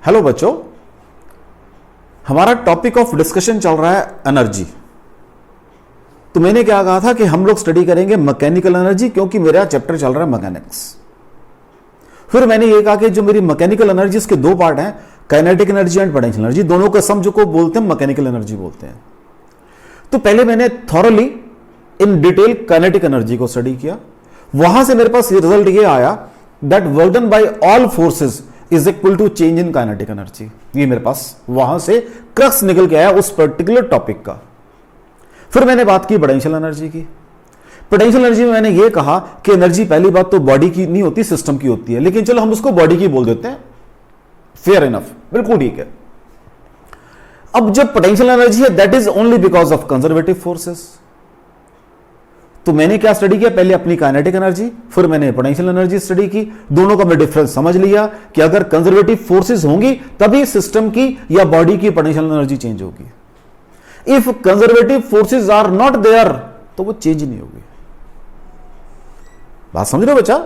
Hello बच्चों, हमारा topic of discussion चल रहा है एनर्जी। तो मैंने क्या कहा था कि हम लोग स्टडी करेंगे मैकेनिकल एनर्जी, क्योंकि मेरा चैप्टर चल रहा है मैकेनिक्स। फिर मैंने ये कहा कि जो मेरी मैकेनिकल एनर्जी, इसके दो पार्ट हैं, kinetic energy and potential energy. दोनों का सम जो को बोलते हैं मैकेनिकल एनर्जी बोलते हैं। तो पहले मैंने thoroughly in detail kinetic energy को स्टडी किया। वहां से मेरे पास रिजल्ट ये आया that work done by all forces is equal to change in kinetic energy. ये मेरे पास वहां से क्रक्स निकल के आया उस पर्टिकुलर टॉपिक का। फिर मैंने बात की पोटेंशियल एनर्जी की। पोटेंशियल एनर्जी में मैंने ये कहा कि एनर्जी पहली बात तो बॉडी की नहीं होती, सिस्टम की होती है, लेकिन चलो हम उसको बॉडी की बोल देते हैं, फेयर इनफ, बिल्कुल ठीक है। अब जब पोटेंशियल एनर्जी है that is only because of conservative forces. तो मैंने क्या स्टडी किया, पहले अपनी काइनेटिक एनर्जी, फिर मैंने पोटेंशियल एनर्जी स्टडी की। दोनों का मैं डिफरेंस समझ लिया कि अगर कंजर्वेटिव फोर्सेस होंगी तभी सिस्टम की या बॉडी की पोटेंशियल एनर्जी चेंज होगी। If conservative forces are not there तो वो चेंज नहीं होगी। बात समझ रहे हो बच्चा,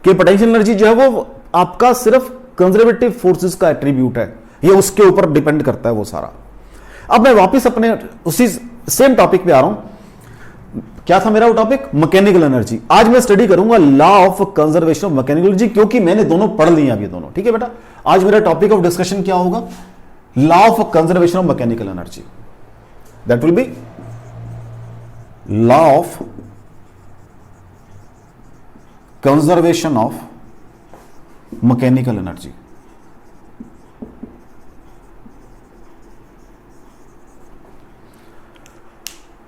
कि पोटेंशियल एनर्जी जो है वो आपका सिर्फ कंजर्वेटिव फोर्सेस का एट्रीब्यूट है, ये उसके ऊपर डिपेंड करता है वो सारा। अब मैं वापस अपने उसी सेम टॉपिक पे आ रहा हूं। क्या था मेरा वो टॉपिक? Mechanical energy. आज मैं स्टडी करूंगा law of conservation of mechanical energy, क्योंकि मैंने दोनों पढ़ लिए अभी दोनों। ठीक है बेटा, आज मेरा टॉपिक ऑफ डिस्कशन क्या होगा? Law of conservation of mechanical energy. That will be law of conservation of mechanical energy.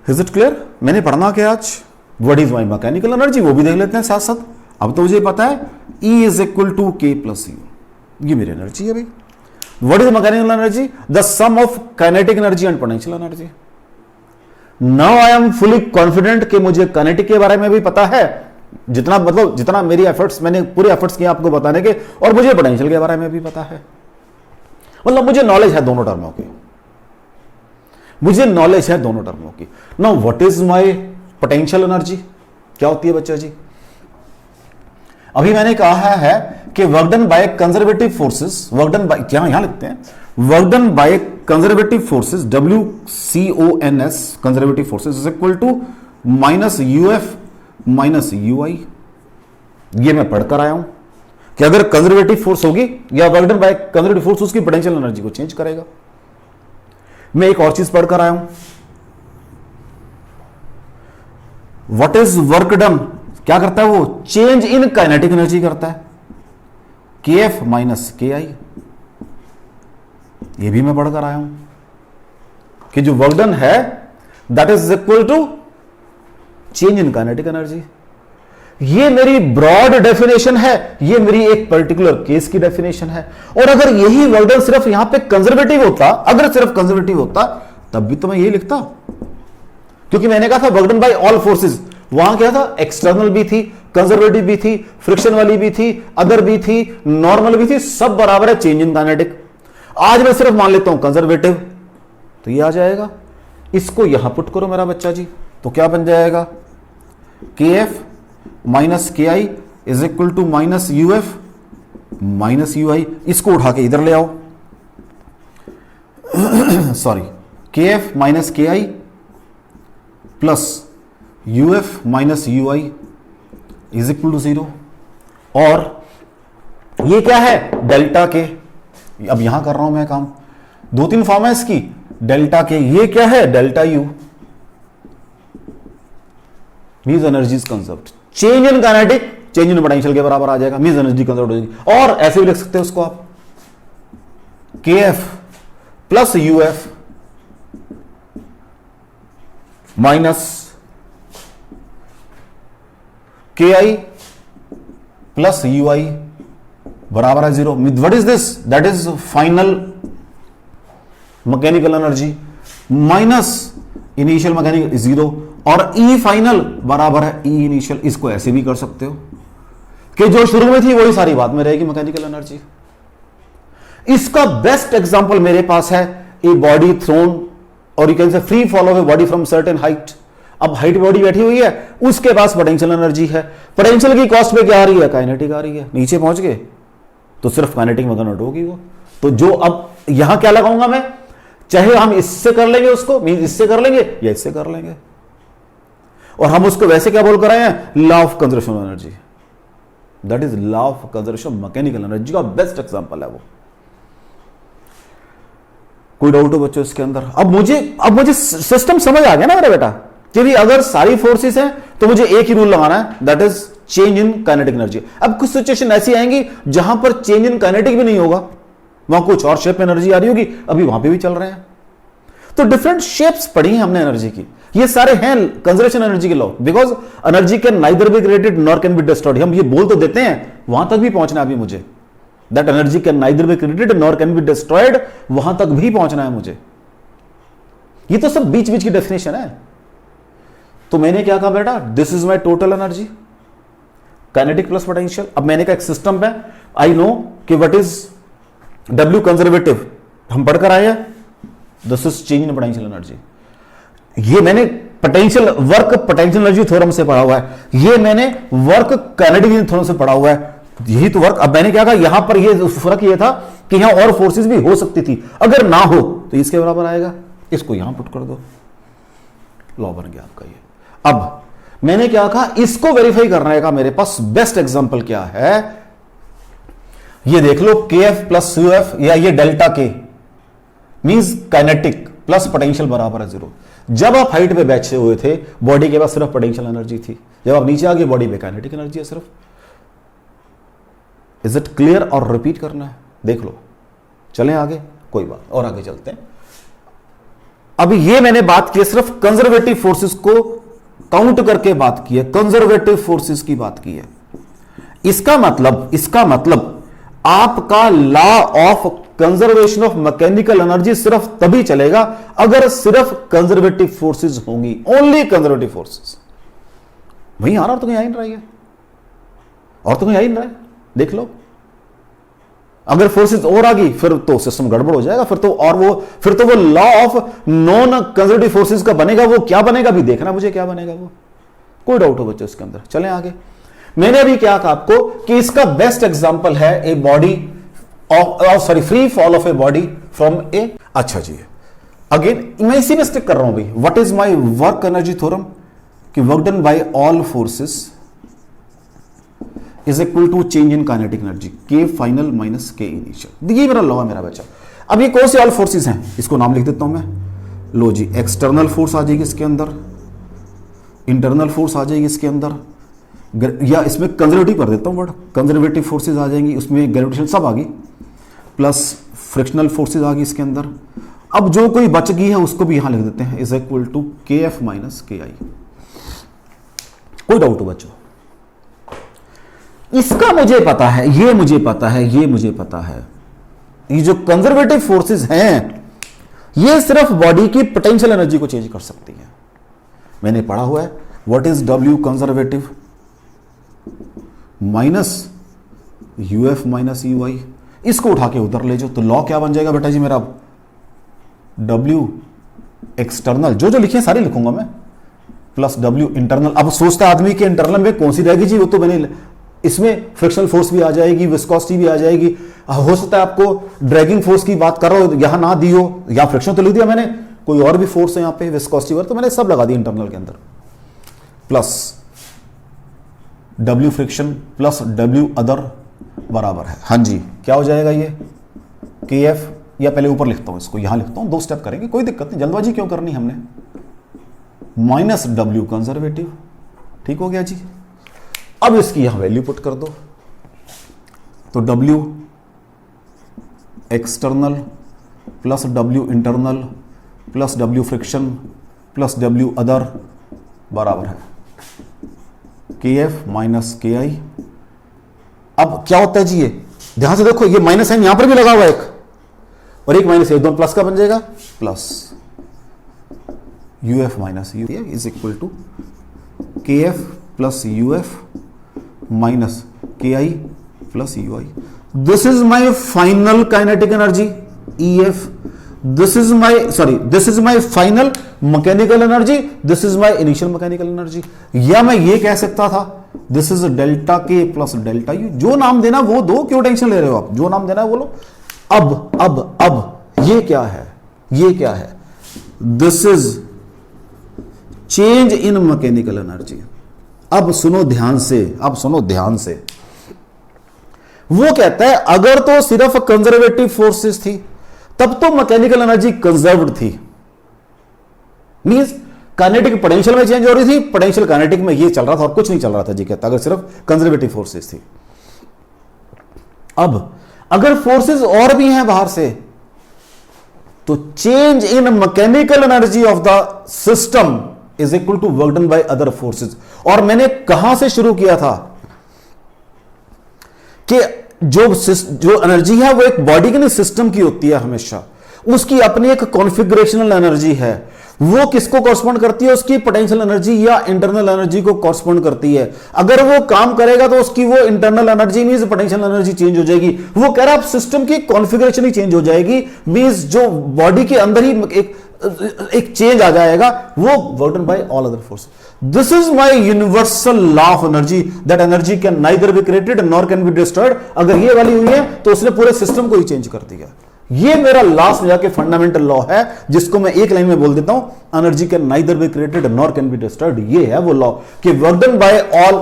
Is it clear? मैंने पढ़ना क्या आज? What is my mechanical energy, वो भी देख लेते हैं साथ साथ। अब तो मुझे पता है E is equal to K plus U, ये मेरी एनर्जी है भाई। What is mechanical energy? The sum of kinetic energy and potential energy. Now I am fully confident कि मुझे काइनेटिक के बारे में भी पता है, जितना मेरी एफर्ट्स, मैंने पूरे एफर्ट्स किए आपको बताने के, और मुझे पोटेंशियल के बारे में भी पता है। मतलब मुझे नॉलेज है दोनों टर्मों की, मुझे नॉलेज है दोनों टर्मों की। Now what is my potential energy, क्या होती है बच्चा जी? अभी मैंने कहा है कि work done by conservative forces, work done by, क्या यहां लिखते हैं, work done by conservative forces, WCONS, conservative forces is equal to minus UF minus UI। ये मैं पढ़कर आया हूं कि अगर कंजर्वेटिव फोर्स होगी या work done by conservative force उसकी पोटेंशियल एनर्जी को चेंज करेगा। मैं एक और चीज पढ़कर आया हूं, व्हाट इज वर्क डन, क्या करता है वो? चेंज इन काइनेटिक एनर्जी करता है, KF माइनस KI। ये भी मैं पढ़कर आया हूं कि जो वर्क डन है that is equal to change in kinetic energy. ये मेरी ब्रॉड डेफिनेशन है, ये मेरी एक पर्टिकुलर केस की डेफिनेशन है। और अगर यही वर्क डन सिर्फ यहां पे कंजर्वेटिव होता, अगर सिर्फ कंजर्वेटिव होता तब भी तो मैं यही लिखता, क्योंकि मैंने कहा था work done by all forces. वहां क्या था? एक्सटर्नल भी थी, कंजर्वेटिव भी थी, फ्रिक्शन वाली भी थी, अदर भी थी, नॉर्मल भी थी, सब बराबर है चेंज इन काइनेटिक। आज मैं सिर्फ मान लेता हूं कंजर्वेटिव, तो ये आ जाएगा। इसको यहां पुट करो मेरा बच्चा जी, तो क्या बन जाएगा? KF minus KI is equal to minus UF minus UI। इसको उठा के इधर ले आओ, sorry, KF minus KI plus UF minus UI is equal to 0। और ये क्या है? डेल्टा के। अब यहां कर रहा हूं मैं काम, दो तीन फॉर्म है इसकी, डेल्टा के। ये क्या है? Delta U means energy is conserved. Change in kinetic change in potential के बराबर आ जाएगा, मींस एनर्जी कंजर्व्ड हो जाएगी। और ऐसे भी लिख सकते हैं उसको आप, KF plus UF minus KI plus UI बराबर है 0। What is this? That is final mechanical energy minus initial mechanical 0, और E फाइनल बराबर है E इनिशियल। इसको ऐसे भी कर सकते हो कि जो शुरू में थी वही सारी बात में रहेगी मैकेनिकल एनर्जी। इसका बेस्ट एग्जांपल मेरे पास है, ए बॉडी थ्रोन, और you can say free fall of a body from certain height. अब हाइट बॉडी बैठी हुई है, उसके पास पोटेंशियल एनर्जी है, पोटेंशियल की कॉस्ट पे क्या आ रही है? काइनेटिक आ रही है। नीचे पहुंच गए तो सिर्फ काइनेटिक में कन्वर्ट होगी वो, तो जो अब यहां क्या लगाऊंगा मैं, चाहे हम इससे कर लेंगे उसको, मीन इससे कर लेंगे या इससे कर लेंगे, और हम उसको वैसे क्या बोल कर आए हैं, law of conservation of energy. That is law of conservation of mechanical energy का बेस्ट एग्जांपल है वो। कोई डाउट हो बच्चों इसके अंदर? अब मुझे सिस्टम समझ आ गया ना मेरा बेटा, कि भी अगर सारी फोर्सेस हैं तो मुझे एक ही रूल लगाना है, that is change in kinetic energy. अब कुछ सिचुएशन ऐसी आएंगी जहां पर चेंज इन काइनेटिक भी नहीं होगा, वहां कुछ और शेप में एनर्जी आ रही होगी, अभी वहां पे भी चल रहे हैं। तो डिफरेंट शेप्स पड़ी हैं हमने एनर्जी की, ये सारे हैं कंजर्वेशन एनर्जी के law, because energy can neither be created nor can be destroyed. हम ये बोल तो देते हैं, वहां तक भी पहुंचना है अभी मुझे, that energy can neither be created nor can be destroyed, वहां तक भी पहुंचना है मुझे। ये तो सब बीच बीच की डेफिनेशन है। तो मैंने क्या कहा बेटा, this is my total energy, kinetic plus potential. अब मैंने कहा एक सिस्टम है, आई नो कि व्हाट इज W कंजर्वेटिव, हम पढ़कर आए हैं, this is change in potential energy. ये मैंने potential work potential energy theorem से पढ़ा हुआ है, ये मैंने वर्क काइनेटिक थ्योरम से पढ़ा हुआ है, यही तो वर्क। अब मैंने क्या कहा, यहां पर ये फर्क ये था कि यहां और फोर्सेस भी हो सकती थी, अगर ना हो तो इसके बराबर आएगा, इसको यहां पुट कर दो, लॉ बन गया आपका ये। अब मैंने क्या कहा, इसको वेरीफाई करने का मेरे पास बेस्ट एग्जांपल क्या है, ये देख लो, KF प्लस UF, या ये delta K means kinetic plus potential बराबर है 0। जब आप हाइट पे बैठे हुए थे, बॉडी के पास सिर्फ पोटेंशियल एनर्जी थी, जब आप नीचे आ गए बॉडी पे काइनेटिक एनर्जी है सिर्फ। Is it clear? और रिपीट करना है, देख लो। चलें आगे, कोई बात, और आगे चलते हैं। अभी ये मैंने बात की सिर्फ कंजर्वेटिव फोर्सेस को काउंट करके बात की है, कंजर्वेटिव फोर्सेस की बात की है। इसका मतलब आपका law of conservation of mechanical energy सिर्फ तभी चलेगा अगर सिर्फ कंजर्वेटिव फोर्सेस होंगी, ओनली कंजर्वेटिव फोर्सेस। वहीं आ रहा, और तो कहीं आ ही नहीं रहा है, और तो कहीं आ ही नहीं रहा है, देख लो। अगर फोर्सेस और आ गई फिर तो सिस्टम गड़बड़ हो जाएगा, फिर तो वो law of non conservative forces का बनेगा। वो क्या बनेगा अभी देखना मुझे, क्या बनेगा वो। कोई डाउट हो बच्चों इसके अंदर? चलें आगे। मैंने अभी क्या कहा आपको कि इसका बेस्ट एग्जांपल है a body free fall of a body from A. अच्छा जी, अगेन मैं इसी में स्टिक कर रहा हूं भाई। What is my work energy theorem, कि work done by all forces is equal to change in kinetic energy, K final minus K initial. ये मेरा लॉ है मेरा बच्चा। अब ये कौन से ऑल फोर्सेस हैं, इसको नाम लिख देता हूं मैं। लो जी, एक्सटर्नल फोर्स आ जाएगी इसके अंदर, इंटरनल फोर्स आ जाएगी इसके अंदर, या इसमें कंजर्वेटिव कर देता हूं वर्ड, कंजर्वेटिव फोर्सेस आ जाएंगी, उसमें ग्रेविटेशन सब आ गई, प्लस फ्रिक्शनल फोर्सेस आ गई इसके अंदर। अब जो कोई बच गई है उसको भी यहां लिख देते हैं, is equal to KF minus KI। कोई डाउट हो बच्चों? इसका मुझे पता है, ये मुझे पता है, ये मुझे पता है, ये जो कंजर्वेटिव फोर्सेस हैं ये सिर्फ बॉडी की पोटेंशियल एनर्जी को चेंज कर सकती है। मैंने पढ़ा हुआ है, what is W conservative minus UF minus UI। इसको उठा के उधर ले जाओ तो लॉ क्या बन जाएगा बेटा जी मेरा, W एक्सटर्नल, जो लिखे सारे लिखूंगा मैं, प्लस W इंटरनल। अब सोचता आदमी के इंटरनल में कौन सी रहेगी जी, वो तो मैंने, इसमें फ्रिक्शनल फोर्स भी आ जाएगी, विस्कोसिटी भी आ जाएगी, हो सकता है आपको ड्रैगिंग फोर्स की बात कर रहा हो यहां ना दी हो, या फ्रिक्शन तो लिख दिया मैंने, कोई और भी फोर्स है यहां पे विस्कोसिटी पर, तो मैंने सब लगा दी इंटरनल के अंदर, plus W friction plus W other बराबर है, हाँ जी, क्या हो जाएगा ये KF, या पहले ऊपर लिखता हूं इसको, यहां लिखता हूं, 2 स्टेप करेंगे, कोई दिक्कत नहीं, जल्दबाजी क्यों करनी हमने, माइनस W कंजर्वेटिव। ठीक हो गया जी। अब इसकी यहां वैल्यू पुट कर दो, तो W external plus W internal plus W friction plus W other बराबर है KF माइनस KI। अब क्या होता है जी, ये ध्यान से देखो, ये माइनस साइन यहां पर भी लगा हुआ है एक, और एक माइनस, एक दोनों प्लस का बन जाएगा, plus UF minus U is equal to KF plus UF minus KI plus UI। This is my final kinetic energy EF, this is my final mechanical energy, this is my initial mechanical energy. या मैं ये कह सकता था this is delta K plus delta U, जो नाम देना वो दो, क्यों टेंशन ले रहे हो आप, जो नाम देना है वो लो। अब ये क्या है, ये क्या है? This is change in mechanical energy. अब सुनो ध्यान से, अब सुनो ध्यान से। वो कहता है अगर तो सिर्फ कंजर्वेटिव फोर्सेस थी तब तो मैकेनिकल एनर्जी कंजर्व्ड थी, मींस काइनेटिक पोटेंशियल में चेंज हो रही थी, पोटेंशियल काइनेटिक में ये चल रहा था और कुछ नहीं चल रहा था जी कहता, अगर सिर्फ कंजर्वेटिव फोर्सेस थी। अब अगर फोर्सेस और भी हैं बाहर से, तो change in mechanical energy of the system is equal to work done by other forces. और मैंने कहां से शुरू किया था कि जो एनर्जी है वो एक बॉडी के नहीं सिस्टम की होती है हमेशा, उसकी अपनी एक कॉन्फ़िगरेशनल एनर्जी है, वो किसको कॉरस्पॉन्ड करती है? उसकी पोटेंशियल एनर्जी या इंटरनल एनर्जी को कॉरस्पॉन्ड करती है। अगर वो काम करेगा तो उसकी वो internal energy means potential energy change हो जाएगी। वो कह रहा है सिस्टम की कॉन्फ़िगरेशन ही चेंज हो जाएगी, मींस जो बॉडी के अंदर ही एक चेंज आ जाएगा, वो work done by all other force. This is my universal law of energy, that energy can neither be created nor can be destroyed. अगर ये वाली हुई है तो उसने पूरे सिस्टम को ही चेंज कर दिया। ये मेरा लास्ट में जाके फंडामेंटल लॉ है, जिसको मैं एक लाइन में बोल देता हूं, energy can neither be created nor can be destroyed. ये है वो लॉ कि work done by all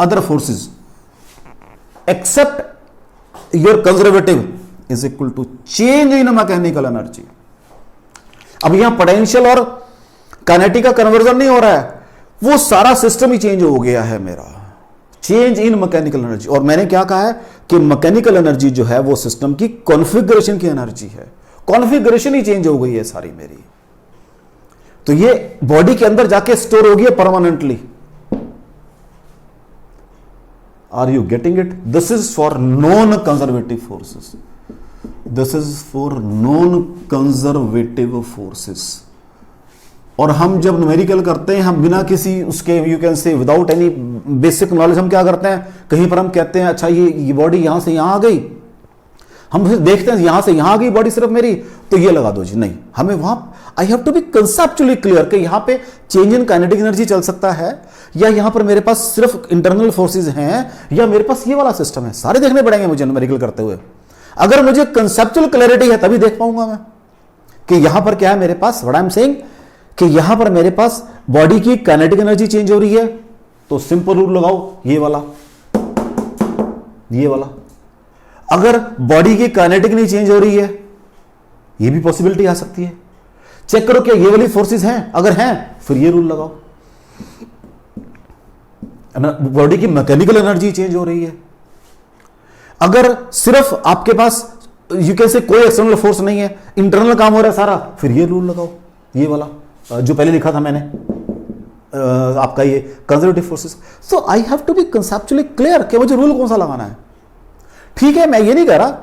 other forces except your conservative is equal to change in mechanical energy. अब यहां पोटेंशियल और काइनेटिक का कन्वर्जन नहीं हो रहा है, वो सारा सिस्टम ही चेंज हो गया है मेरा, चेंज इन मैकेनिकल एनर्जी। और मैंने क्या कहा है कि मैकेनिकल एनर्जी जो है वो सिस्टम की कॉन्फ़िगरेशन की एनर्जी है, कॉन्फ़िगरेशन ही चेंज हो गई है सारी मेरी, तो ये बॉडी के अंदर जाके स्टोर होगी permanently. Are you getting it? This is for non conservative forces, this is for non conservative forces. और हम जब न्यूमेरिकल करते हैं, हम बिना किसी उसके you can say without any basic knowledge हम क्या करते हैं, कहीं पर हम कहते हैं अच्छा ये बॉडी यहां से यहां आ गई, हम देखते हैं यहां से यहां आ गई बॉडी सिर्फ मेरी, तो ये लगा दो जी। नहीं, हमें वहां I have to be conceptually clear कि यहां पे चेंज इन काइनेटिक एनर्जी चल सकता है, या यहां पर मेरे पास सिर्फ इंटरनल फोर्सेज हैं, या मेरे पास ये वाला सिस्टम है। सारे देखने पड़ेंगे मुझे न्यूमेरिकल करते हुए। अगर मुझे कंसेप्चुअल क्लैरिटी है तभी देख पाऊंगा मैं कि यहां पर क्या है मेरे पास। व्हाट आई एम सेइंग कि यहां पर मेरे पास बॉडी की काइनेटिक एनर्जी चेंज हो रही है, तो सिंपल रूल लगाओ ये वाला, ये वाला। अगर बॉडी की काइनेटिक नहीं चेंज हो रही है, ये भी पॉसिबिलिटी आ सकती है। चेक करो क्या ये वाली फोर्सेस हैं, अगर हैं फिर ये रूल लगाओ। बॉडी की मैकेनिकल एनर्जी चेंज हो रही है, अगर सिर्फ आपके पास यू कैन से कोई एक्सटर्नल फोर्स नहीं है, इंटरनल काम हो रहा है सारा, फिर ये रूल लगाओ, ये वाला जो पहले लिखा था मैंने आपका ये conservative forces. So I have to be conceptually clear कि मुझे रूल कौन सा लगाना है। ठीक है, मैं ये नहीं कह रहा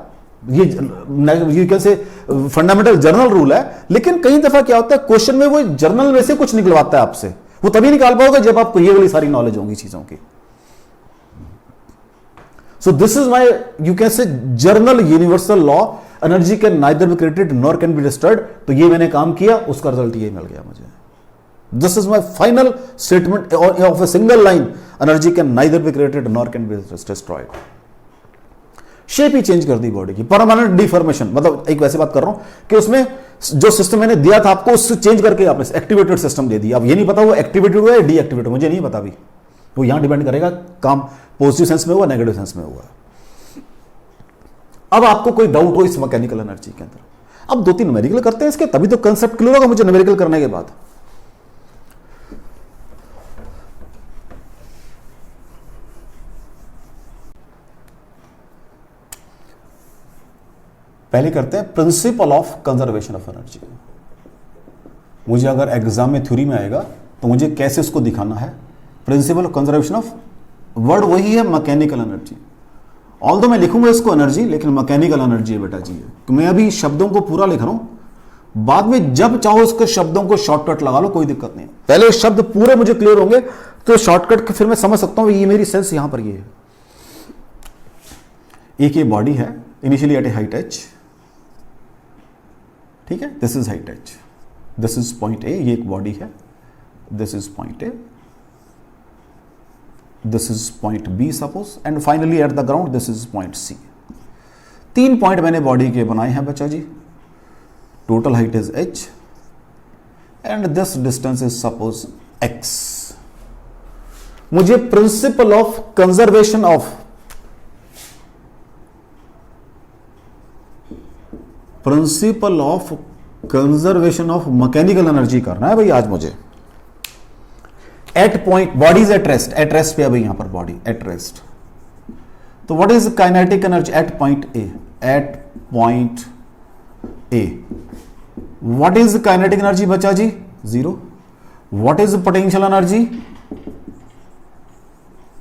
ये कैसे फंडामेंटल जर्नल रूल है, लेकिन कई दफा क्या होता है क्वेश्चन में वो जर्नल में से कुछ निकलवाता है आपसे, वो तभी निकाल पाओगे जब आपको ये वाली सारी नॉलेज होगी चीजों की। So this is my you can say journal universal law, energy can neither be created nor can be destroyed. तो ये मैंने काम किया, उसका रिजल्ट ये मिल गया मुझे। This is my final statement of a single line, energy can neither be created nor can be destroyed. Shape he change कर दी बॉडी की, परमानेंट डिफॉर्मेशन। मतलब एक वैसे बात कर रहा हूं कि उसमें जो सिस्टम मैंने दिया था आपको, उससे चेंज करके आपने एक्टिवेटेड सिस्टम दे दिया। अब ये नहीं पता वो एक्टिवेटेड हुआ है डीएक्टिवेटेड, मुझे नहीं पता अभी, वो यहां डिपेंड करेगा काम पॉजिटिव सेंस में हुआ नेगेटिव सेंस में हुआ। अब आपको कोई डाउट हो इस मैकेनिकल एनर्जी के अंदर, अब 2-3 न्यूमेरिकल करते हैं इसके, तभी तो कंसेप्ट क्लियर होगा मुझे न्यूमेरिकल करने के बाद। पहले करते हैं principal of conservation of energy. मुझे अगर एग्जाम में थ्योरी में आएगा तो मुझे कैसे उसको दिखाना है। Principal of conservation of, word वही है मैकेनिकल एनर्जी। ऑल्दो मैं लिखूंगा इसको एनर्जी, लेकिन मैकेनिकल एनर्जी है बेटा जी। मैं अभी शब्दों को पूरा लिख रहा हूं, बाद में जब चाहो उसके शब्दों को शॉर्टकट लगा लो, कोई दिक्कत नहीं। पहले शब्द पूरे मुझे क्लियर होंगे तो शॉर्टकट फिर मैं समझ सकता हूं ये मेरी सेंस यहां पर ये है। एक ये बॉडी है initially at A height H, ठीक है, this is height H, this is point ए, ये एक बॉडी है, this is point A, this is point B suppose, and finally at the ground this is point C। 3 point मैंने body के बनाए हैं बच्चा जी। Total height is h and this distance is suppose x। मुझे principle of conservation of mechanical energy करना है भाई आज मुझे। At point body is at rest पे है भाई, यहां पर बॉडी एट रेस्ट। तो what is kinetic energy at point A? What is kinetic energy बच्चा जी? 0। What is potential energy?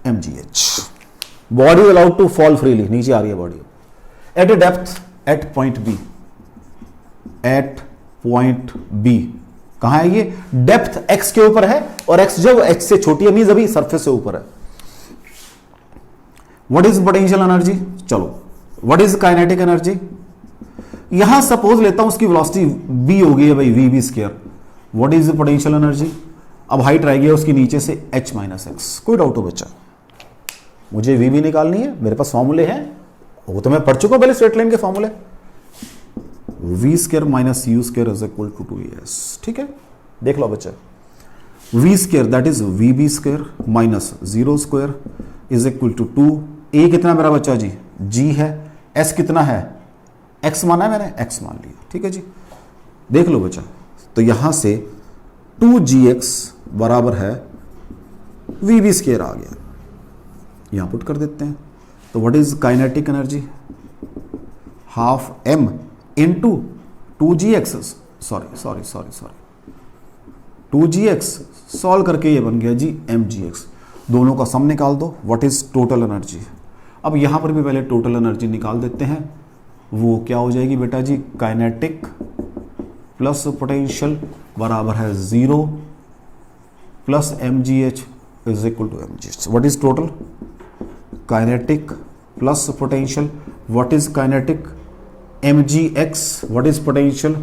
mgh। Body allowed to fall freely, नीचे आ रही है body at a depth at point B. कहां है ये? डेप्थ x के ऊपर है और x जब h से छोटी है मींस अभी सरफेस से ऊपर है। What is potential energy? चलो व्हाट इज काइनेटिक एनर्जी? यहां सपोज लेता हूं उसकी वेलोसिटी v हो गई है भाई, v square. What is potential energy? अब हाइट रह गई है उसकी नीचे से h माइनस एक्स। कोई डाउट हो बच्चा? मुझे v भी निकालनी है, मेरे पास फॉर्मूले हैं, वो तो मैं पढ़ चुका पहले स्ट्रेट लाइन के फॉर्मूले। v square minus u square is equal to 2as। ठीक है, देख लो बच्चा। v square that is vb square minus 0 square is equal to 2। a कितना मेरा बच्चा जी? g है। s कितना है? x माना है मैंने, x मान लिया। ठीक है जी, देख लो बच्चा। तो यहां से 2gx बराबर है vb स्क्वायर आ गया, यहां पुट कर देते हैं। तो what is kinetic energy? Half m into 2gx, sorry 2gx solve करके ये बन गया जी mgx। दोनों का सम निकाल दो। What is total energy? अब यहां पर भी पहले टोटल एनर्जी निकाल देते हैं। वो क्या हो जाएगी बेटा जी? काइनेटिक प्लस पोटेंशियल बराबर है 0 plus mgh is equal to mgh। What is total? Kinetic plus potential. What is kinetic? mgx। What is potential?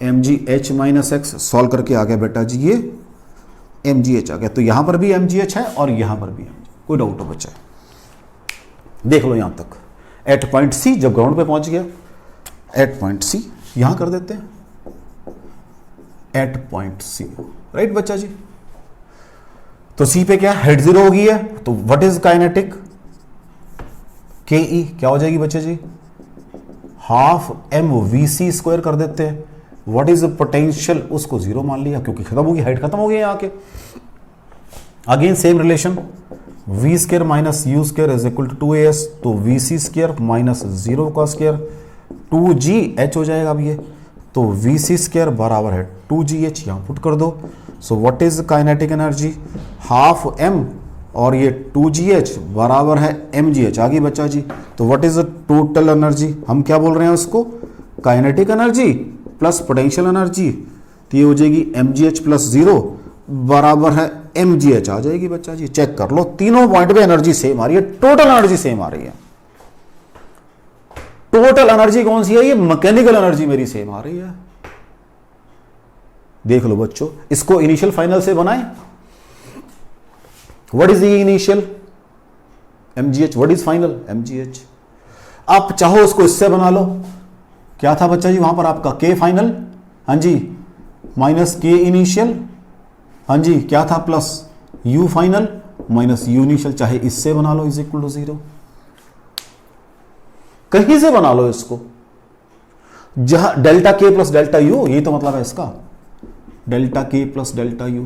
mgh minus x. Solve करके आ गया बेटा जी ये mgh आ गया। तो यहां पर भी mgh है और यहां पर भी mgh। कोई डाउट हो बच्चा? देख लो यहां तक एट पॉइंट सी, जब ग्राउंड पे पहुंच गया एट पॉइंट सी, यहां कर देते हैं एट पॉइंट सी। राइट बच्चा जी? तो सी पे क्या हेड 0 हो गई है, तो व्हाट इज काइनेटिक? के ई क्या हो जाएगी बच्चे जी? Half M V C square कर देते हैं। What is potential? उसको 0 मान लिया क्योंकि खत्म होगी, हाइट खत्म हो गई यहाँ के। Again same relation, v square minus u square is equal to 2as। तो वी सी स्क्वायर माइनस 0 का स्क्वायर 2gh हो जाएगा अब ये। तो वी सी स्क्वायर बराबर है 2gh, यहाँ पुट कर दो। So what is kinetic energy? Half m और ये 2gh बराबर है mgh। आगे बच्चा जी, तो व्हाट इज टोटल एनर्जी? हम क्या बोल रहे हैं उसको? Kinetic energy plus potential energy. तो ये हो जाएगी mgh प्लस 0 बराबर है mgh आ जाएगी बच्चा जी। चेक कर लो, तीनों पॉइंट पे एनर्जी सेम आ रही है, टोटल एनर्जी सेम आ रही है। टोटल एनर्जी कौन सी है? ये मैकेनिकल एनर्जी मेरी सेम आ रही है। देख लो बच्चों, इसको इनिशियल फाइनल से बनाएं। What is E initial? mgh। What is final? mgh। आप चाहो उसको इससे बना लो। क्या था बच्चा जी वहां पर आपका? k फाइनल, हाँ जी, माइनस k इनिशियल, हाँ जी, क्या था? Plus u final minus u initial. चाहे इससे बना लो इज इक्वल टू 0, कहीं से बना लो इसको, जहां delta k plus delta u, यही तो मतलब है इसका, delta k plus delta u।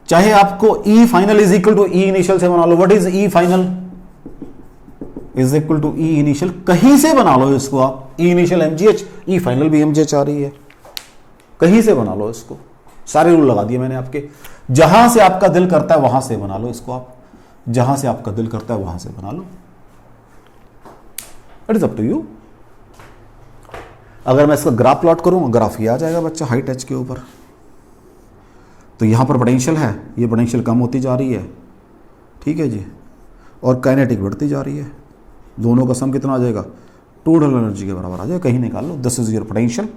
चाहे आपको E final is equal to E initial से बना लो। What is E final? Is equal to E initial, कहीं से बना लो इसको आप। E initial mgh, E final भी mgh आ रही है, कहीं से बना लो इसको। सारे रूल लगा दिए मैंने आपके। जहां से आपका दिल करता है वहां से बना लो इसको आप, जहां से आपका दिल करता है वहां से बना लो। It is up to you. अगर मैं इसका ग्राफ प्लॉट करूं, ग्राफ ये आ जाएगा बच्चा हाइट h के ऊपर। तो यहां पर पोटेंशियल है, ये पोटेंशियल कम होती जा रही है, ठीक है जी, और काइनेटिक बढ़ती जा रही है। दोनों का सम कितना आ जाएगा? टोटल एनर्जी के बराबर आ जाएगा। कहीं निकाल लो, दिस इज योर पोटेंशियल,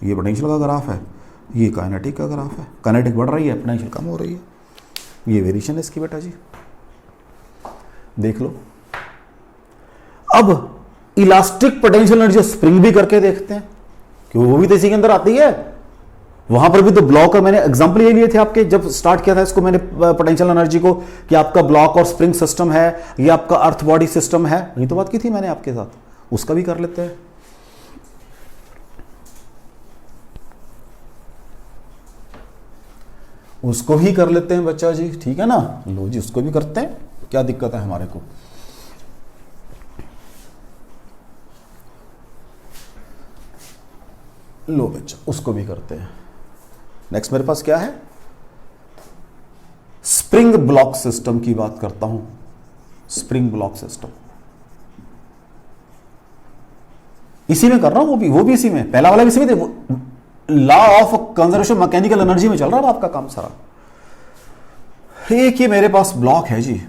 ये पोटेंशियल का ग्राफ है, ये काइनेटिक का ग्राफ है। काइनेटिक बढ़ रही है, पोटेंशियल कम हो रही है, ये वेरिएशन है इसकी बेटा जी, देख लो। अब इलास्टिक पोटेंशियल एनर्जी स्प्रिंग भी करके देखते हैं, क्योंकि वो भी तो इसी के अंदर आती है। वहां पर भी तो ब्लॉक, मैंने एग्जांपल ये लिए थे आपके जब स्टार्ट किया था इसको मैंने पोटेंशियल एनर्जी को, कि आपका ब्लॉक और स्प्रिंग सिस्टम है, ये आपका अर्थ बॉडी सिस्टम है, ये तो बात की थी मैंने आपके साथ। उसका भी कर लेते हैं। उसको भी कर लेते हैं बच्चा जी, ठीक है ना। लो जी, उसको भी करते हैं, क्या दिक्कत है हमारे को। लो बच्चा, उसको भी करते हैं। नेक्स्ट मेरे पास क्या है, स्प्रिंग ब्लॉक सिस्टम की बात करता हूं। स्प्रिंग ब्लॉक सिस्टम इसी में कर रहा हूं, वो भी इसी में, पहला वाला भी इसी में थे। Law of conservation mechanical energy में चल रहा है आपका काम सारा। एक ये मेरे पास ब्लॉक है जी,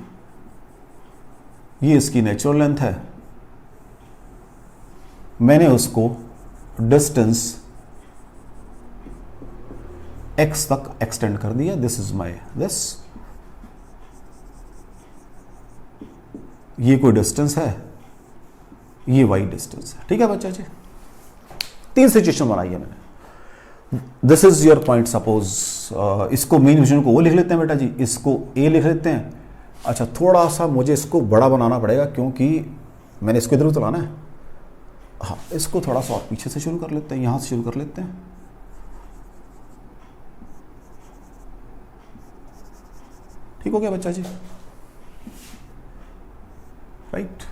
ये इसकी नेचुरल लेंथ है, मैंने उसको डिस्टेंस x तक एक्सटेंड कर दिया। दिस इज माई दिस, ये कोई डिस्टेंस है, ये y डिस्टेंस है, ठीक है बच्चा जी। 3 सिचुएशन बनाई है मैंने। This is your point, suppose इसको मेन विजन को वो लिख लेते हैं बेटा जी, इसको A लिख लेते हैं। अच्छा, थोड़ा सा मुझे इसको बड़ा बनाना पड़ेगा क्योंकि मैंने इसको इधर उतलाना है। हाँ, इसको थोड़ा सा और पीछे से शुरू कर लेते हैं, यहां से शुरू कर लेते हैं। ठीक हो गया बच्चा जी, राइट।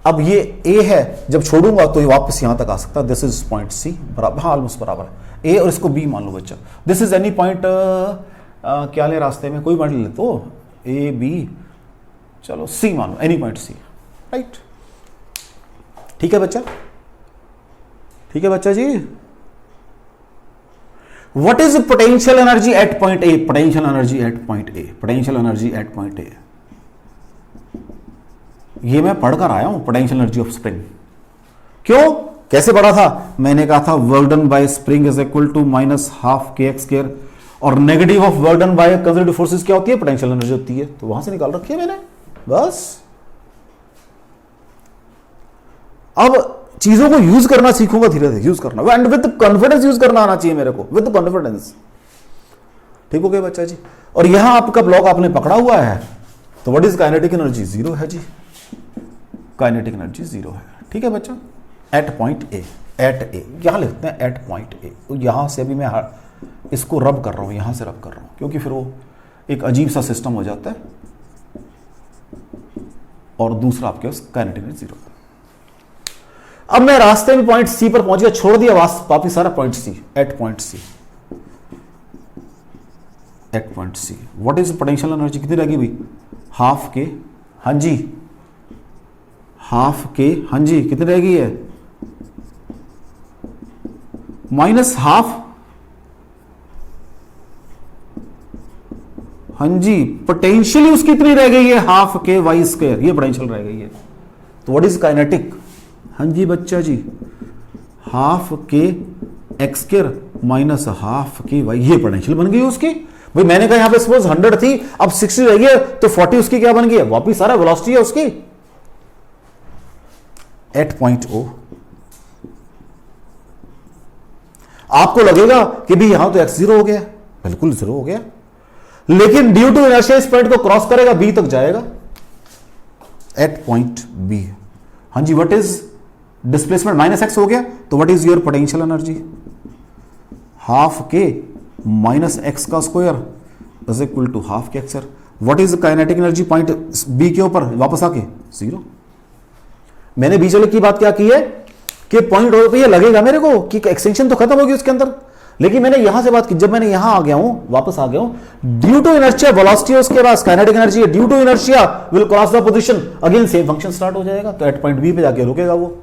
अब ये A है, जब छोड़ूंगा तो ये वापस यहां तक आ सकता है। दिस इज पॉइंट C, बराबर, हाँ ऑलमोस्ट बराबर है। A और इसको B मान लो बच्चा। दिस इज एनी पॉइंट, क्या ले रास्ते में, कोई पॉइंट ले तो A B, चलो C मान लो, एनी पॉइंट C, राइट। ठीक है बच्चा, ठीक है बच्चा जी। What is potential energy at point A? Potential energy at point A. Potential energy at point A. ये मैं पढ़कर आया हूं, पोटेंशियल एनर्जी ऑफ स्प्रिंग। क्यों, कैसे पढ़ा था, मैंने कहा था work done by spring is equal to -12kx², और negative of work done by conservative forces क्या होती है, पोटेंशियल एनर्जी होती है। तो वहां से निकाल रखी है मैंने, बस। अब चीजों को यूज करना सीखूंगा धीरे धीरे, यूज करना, एंड विद कॉन्फिडेंस यूज करना आना चाहिए मेरे को, विद कॉन्फिडेंस। ठीक हो गया बच्चा जी। और यहां आपका ब्लॉक आपने पकड़ा हुआ है, तो व्हाट इज काइनेटिक एनर्जी, 0 है जी, काइनेटिक एनर्जी 0 है। ठीक है बच्चा, एट पॉइंट ए, एट ए यहां लिखते हैं, एट पॉइंट ए। तो यहां से भी मैं इसको रब कर रहा हूं, यहां से रब कर रहा हूं, क्योंकि फिर वो एक अजीब सा सिस्टम हो जाता है। और दूसरा आपके पास काइनेटिक एनर्जी 0। अब मैं रास्ते में पॉइंट सी पर पहुंच गया, छोड़ दिया वापस सारा point C, at point C, at point C. What is potential energy, कितनी रहेगी भाई, हाफ के, हाँ जी, हाफ के, हाँ जी, कितनी रहेगी है, -12, हाँ जी। पोटेंशियली उसकी कितनी रह गई है, हाफ के y², ये पोटेंशियल रह गई है। तो व्हाट इज काइनेटिक, हाँ जी बच्चा जी, हाफ के x² माइनस हाफ के y, ये पोटेंशियल बन गई उसकी। भाई मैंने कहा यहां पे सपोज 100 थी, अब 60 रह गई, तो 40 उसकी क्या बन गई है, वापिस सारा वेलोसिटी है उसकी, एट पॉइंट O। आपको लगेगा कि भी यहां तो x 0 हो गया, बिल्कुल 0 हो गया, लेकिन ड्यू टू इनर्शिया इस पॉइंट को क्रॉस करेगा, B तक जाएगा, एट पॉइंट B। हाँ जी, व्हाट इज डिस्प्लेसमेंट, -x हो गया, तो what is your potential energy, half K minus X का square is equal to half K X. What is kinetic energy point B के ऊपर वापस आके 0। मैंने बीच वाले की बात क्या की है कि पॉइंट ओ पे ये लगेगा मेरे को कि एक्सटेंशन तो खत्म होगी उसके अंदर, लेकिन मैंने यहां से बात की, जब मैंने यहां आ गया हूं, वापस आ गया हूं, ड्यू टू इनर्शिया वेलोसिटी उसके पास काइनेटिक एनर्जी है, due to inertia will cross the position, again same function start हो जाएगा, तो एट पॉइंट बी पे जाके रुकेगा वो।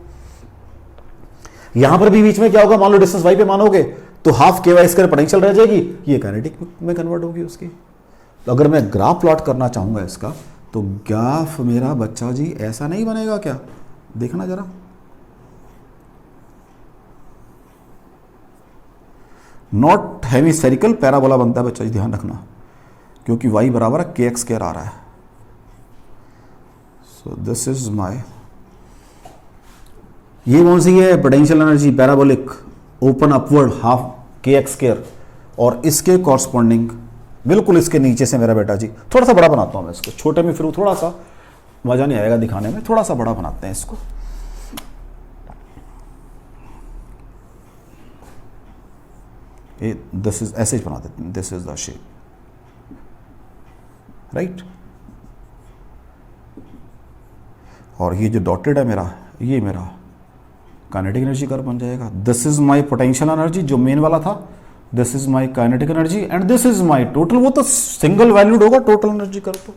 यहां पर भी बीच में क्या होगा, मान लो डिस्टेंस y पे मानोगे तो हाफ के y² पोटेंशियल रह जाएगी, ये काइनेटिक में कन्वर्ट होगी उसकी। तो अगर मैं ग्राफ प्लॉट करना चाहूंगा इसका, तो ग्राफ मेरा बच्चा जी ऐसा नहीं बनेगा क्या, देखना जरा, नॉट हेमिस्फेरिकल, पैराबोला बनता है बच्चा जी, ध्यान रखना, क्योंकि y बराबर है kx² आ रहा है। सो दिस इज माय ये कौन सी है? Potential energy parabolic open upward half K X square, और इसके कॉरस्पॉन्डिंग बिल्कुल इसके नीचे से मेरा बेटा जी, थोड़ा सा बड़ा बनाता हूं मैं इसको, छोटे में फिर थोड़ा सा मजा नहीं आएगा दिखाने में, थोड़ा सा बड़ा बनाते हैं इसको। दिस इज ऐसे ही बना देते हैं, this is the shape, right. और ये जो डॉटेड है मेरा, ये मेरा काइनेटिक एनर्जी कर्व बन जाएगा। This is my potential energy जो मेन वाला था, this is my kinetic energy and this is my total. वो तो सिंगल वैल्यूड होगा टोटल एनर्जी कर्व। तो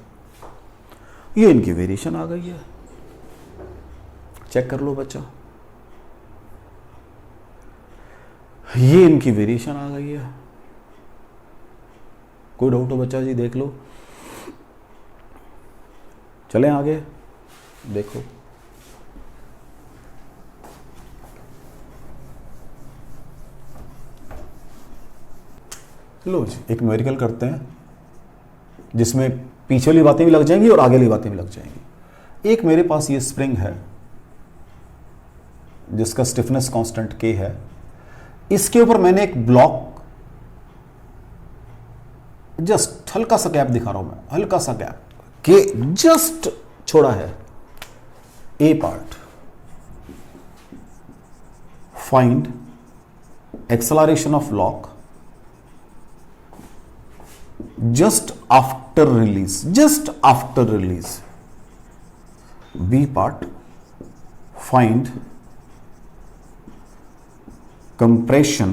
ये इनकी वेरिएशन आ गई है, चेक कर लो बच्चा, ये इनकी वेरिएशन आ गई है। कोई डाउट हो बच्चा जी? देख लो, चलें आगे, देखो लो जी, एक न्यूमेरिकल करते हैं जिसमें पीछे वाली बातें भी लग जाएंगी और आगे वाली बातें भी लग जाएंगी। एक मेरे पास ये स्प्रिंग है जिसका स्टिफनेस कांस्टेंट K है, इसके ऊपर मैंने एक ब्लॉक, जस्ट हल्का सा गैप दिखा रहा हूं मैं, हल्का सा गैप के जस्ट छोड़ा है, A part. Find acceleration of block just after release, just after release. B part, find compression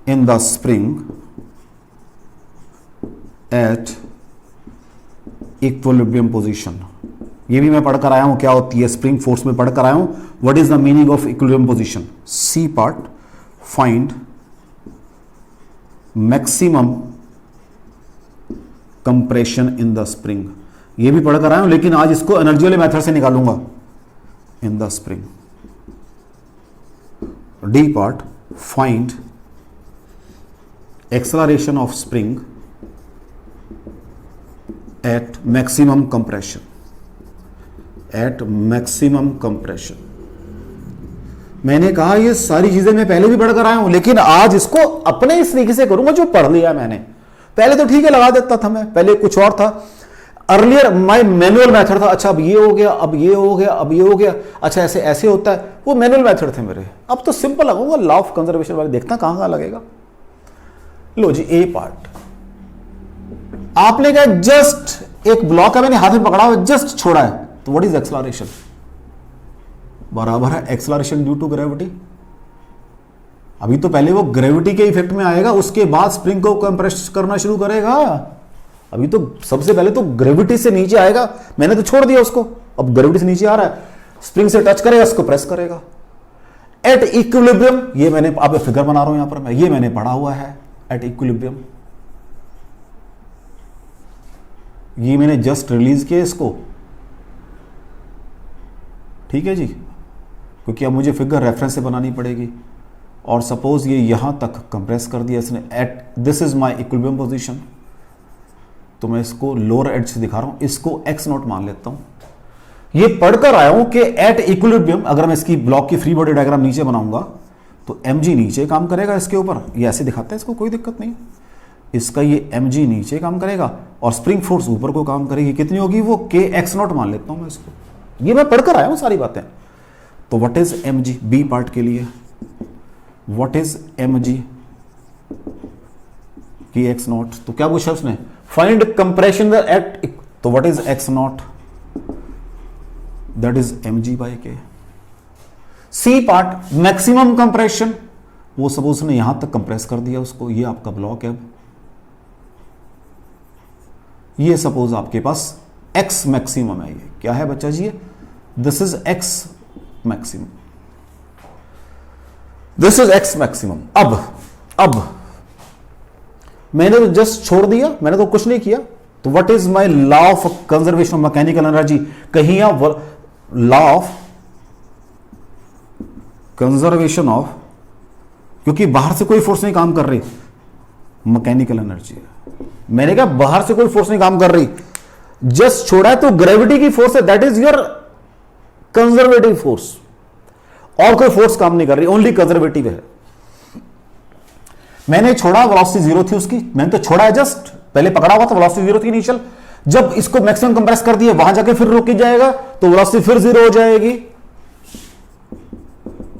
in the spring at equilibrium position. ये भी मैं पढ़कर आया हूं, क्या होती है स्प्रिंग फोर्स में पढ़कर आया हूं, what is the meaning of equilibrium position. C part, find maximum compression in the spring. ये भी पढ़कर आया हूं, लेकिन आज इसको एनर्जी वाले मेथड से निकालूंगा। In the spring. D part, find acceleration of spring at maximum compression, at maximum compression. मैंने कहा ये सारी चीजें मैं पहले भी पढ़कर आया हूं, लेकिन आज इसको अपने इस तरीके से करूंगा जो पढ़ लिया मैंने। पहले तो ठीक है लगा देता था मैं, पहले कुछ और था, अर्लियर माय मैनुअल मेथड था। अच्छा अब ये हो गया, अब ये हो गया, अब ये हो गया, अच्छा ऐसे ऐसे होता है, वो मैनुअल मेथड थे मेरे। अब तो सिंपल लगाऊंगा, लॉ ऑफ कंजर्वेशन वाले, देखना कहां कहां लगेगा। लो जी, ए पार्ट आपने कहा जस्ट एक ब्लॉक है, मैंने हाथ में पकड़ा हुआ, जस्ट छोड़ा है, तो व्हाट इज एक्सेलरेशन? बराबर है एक्सेलरेशन ड्यू टू ग्रेविटी। अभी तो पहले वो ग्रेविटी के इफेक्ट में आएगा, उसके बाद स्प्रिंग को कंप्रेस करना शुरू करेगा। अभी तो सबसे पहले तो ग्रेविटी से नीचे आएगा, मैंने तो छोड़ दिया उसको, अब ग्रेविटी से नीचे आ रहा है, स्प्रिंग से टच करेगा, इसको प्रेस करेगा एट इक्विलिब्रियम। ये मैंने आप फिगर बना रहा हूं यहां पर मैं, ये मैंने पढ़ा हुआ है एट इक्विलिब्रियम। ये मैंने जस्ट रिलीज किया इसको, ठीक है जी, क्योंकि अब मुझे फिगर रेफरेंस से बनानी पड़ेगी। और सपोज ये यहां तक कंप्रेस कर दिया इसने, at this is my equilibrium position, तो मैं इसको लोअर एज से दिखा रहा हूं, इसको एक्स नॉट मान लेता हूं। ये पढ़कर आया हूं कि एट इक्विलिब्रियम, अगर मैं इसकी ब्लॉक की फ्री बॉडी डायग्राम नीचे बनाऊंगा तो mg नीचे काम करेगा इसके ऊपर, ये ऐसे दिखाते हैं इसको, कोई दिक्कत नहीं, इसका ये mg नीचे काम करेगा और स्प्रिंग फोर्स ऊपर को काम करेगी। कितनी होगी वो? k x नॉट मान लेता हूं मैं इसको, ये मैं पढ़कर आया हूं सारी बातें। तो what is mg? B part के लिए व्हाट इज mg की x नॉट, तो क्या पूछा उसने? फाइंड कंप्रेशन एट, तो what is x nought? That is mg by k। C part maximum compression, वो सपोज ने यहां तक कंप्रेस कर दिया उसको, ये आपका ब्लॉक है। अब ये सपोज आपके पास x मैक्सिमम है, ये क्या है बच्चा जी? This is x maximum, this is x maximum. अब मैंने तो जस्ट छोड़ दिया, मैंने तो कुछ नहीं किया, तो what is my law of conservation of mechanical energy? कहीं लॉ ऑफ कंजर्वेशन ऑफ, क्योंकि बाहर से कोई फोर्स नहीं काम कर रही, मैकेनिकल एनर्जी है। मैंने कहा बाहर से कोई फोर्स नहीं काम कर रही, जस्ट छोड़ा है, तो ग्रेविटी की फोर्स है, that is your conservative force. और कोई फोर्स काम नहीं कर रही, ओनली कंजर्वेटिव है। मैंने छोड़ा, वेलोसिटी जीरो थी उसकी, मैंने तो छोड़ा है जस्ट, पहले पकड़ा हुआ था, वेलोसिटी जीरो थी इनिशियल, जब इसको मैक्सिमम कंप्रेस कर दिया वहां जाके फिर रुक जाएगा तो वेलोसिटी फिर जीरो हो जाएगी,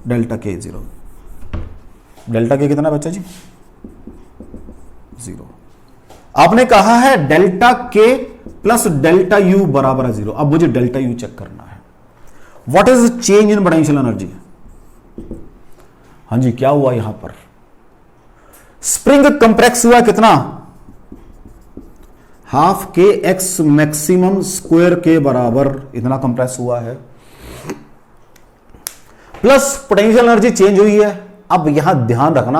डेल्टा के जीरो। डेल्टा के कितना बच्चा जी? जीरो। आपने कहा है डेल्टा के प्लस डेल्टा यू बराबर है जीरो। अब मुझे डेल्टा यू चेक करना है। What is change in potential energy? हाँ जी, क्या हुआ यहां पर? स्प्रिंग कंप्रेस हुआ कितना? Half K x maximum square के बराबर इतना कंप्रेस हुआ है, प्लस पोटेंशियल एनर्जी चेंज हुई है। अब यहां ध्यान रखना,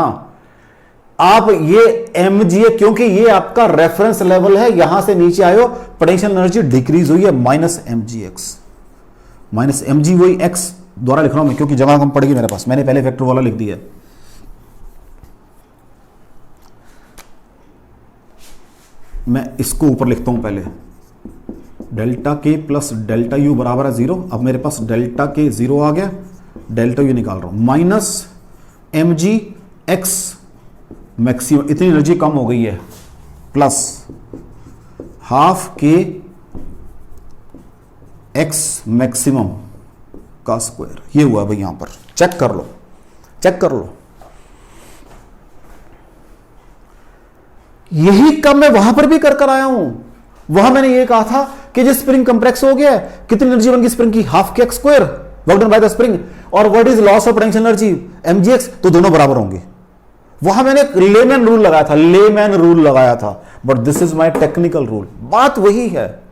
आप ये mg, क्योंकि ये आपका रेफरेंस लेवल है, यहां से नीचे आयो, पोटेंशियल एनर्जी डिक्रीज हुई है माइनस mgx। माइनस mg वही x द्वारा लिख रहा हूं मैं, क्योंकि जगह कम पड़ेगी मेरे पास, मैंने पहले फैक्टर वाला लिख दिया। मैं इसको ऊपर लिखता हूं पहले, डेल्टा के प्लस डेल्टा यू बराबर है जीरो। अब मेरे पास डेल्टा के जीरो आ गया, डेल्टा यू निकाल रहा हूं, माइनस mg x मैक्सिमम, इतनी एनर्जी कम हो गई है, प्लस हाफ के x मैक्सिमम का स्क्वायर। ये हुआ भाई, यहां पर चेक कर लो, चेक कर लो। यही काम मैं वहां पर भी कर आया हूं। वहां मैंने ये कहा था कि जो स्प्रिंग कंप्रेस हो गया, कितनी एनर्जी बन गई स्प्रिंग की? Half K X square work done by the spring. और what is loss of potential energy? mgx। तो दोनों बराबर होंगे। वहां मैंने लेमैन रूल लगाया था, लेमैन रूल लगाया था, but this is my technical rule. बात वही है,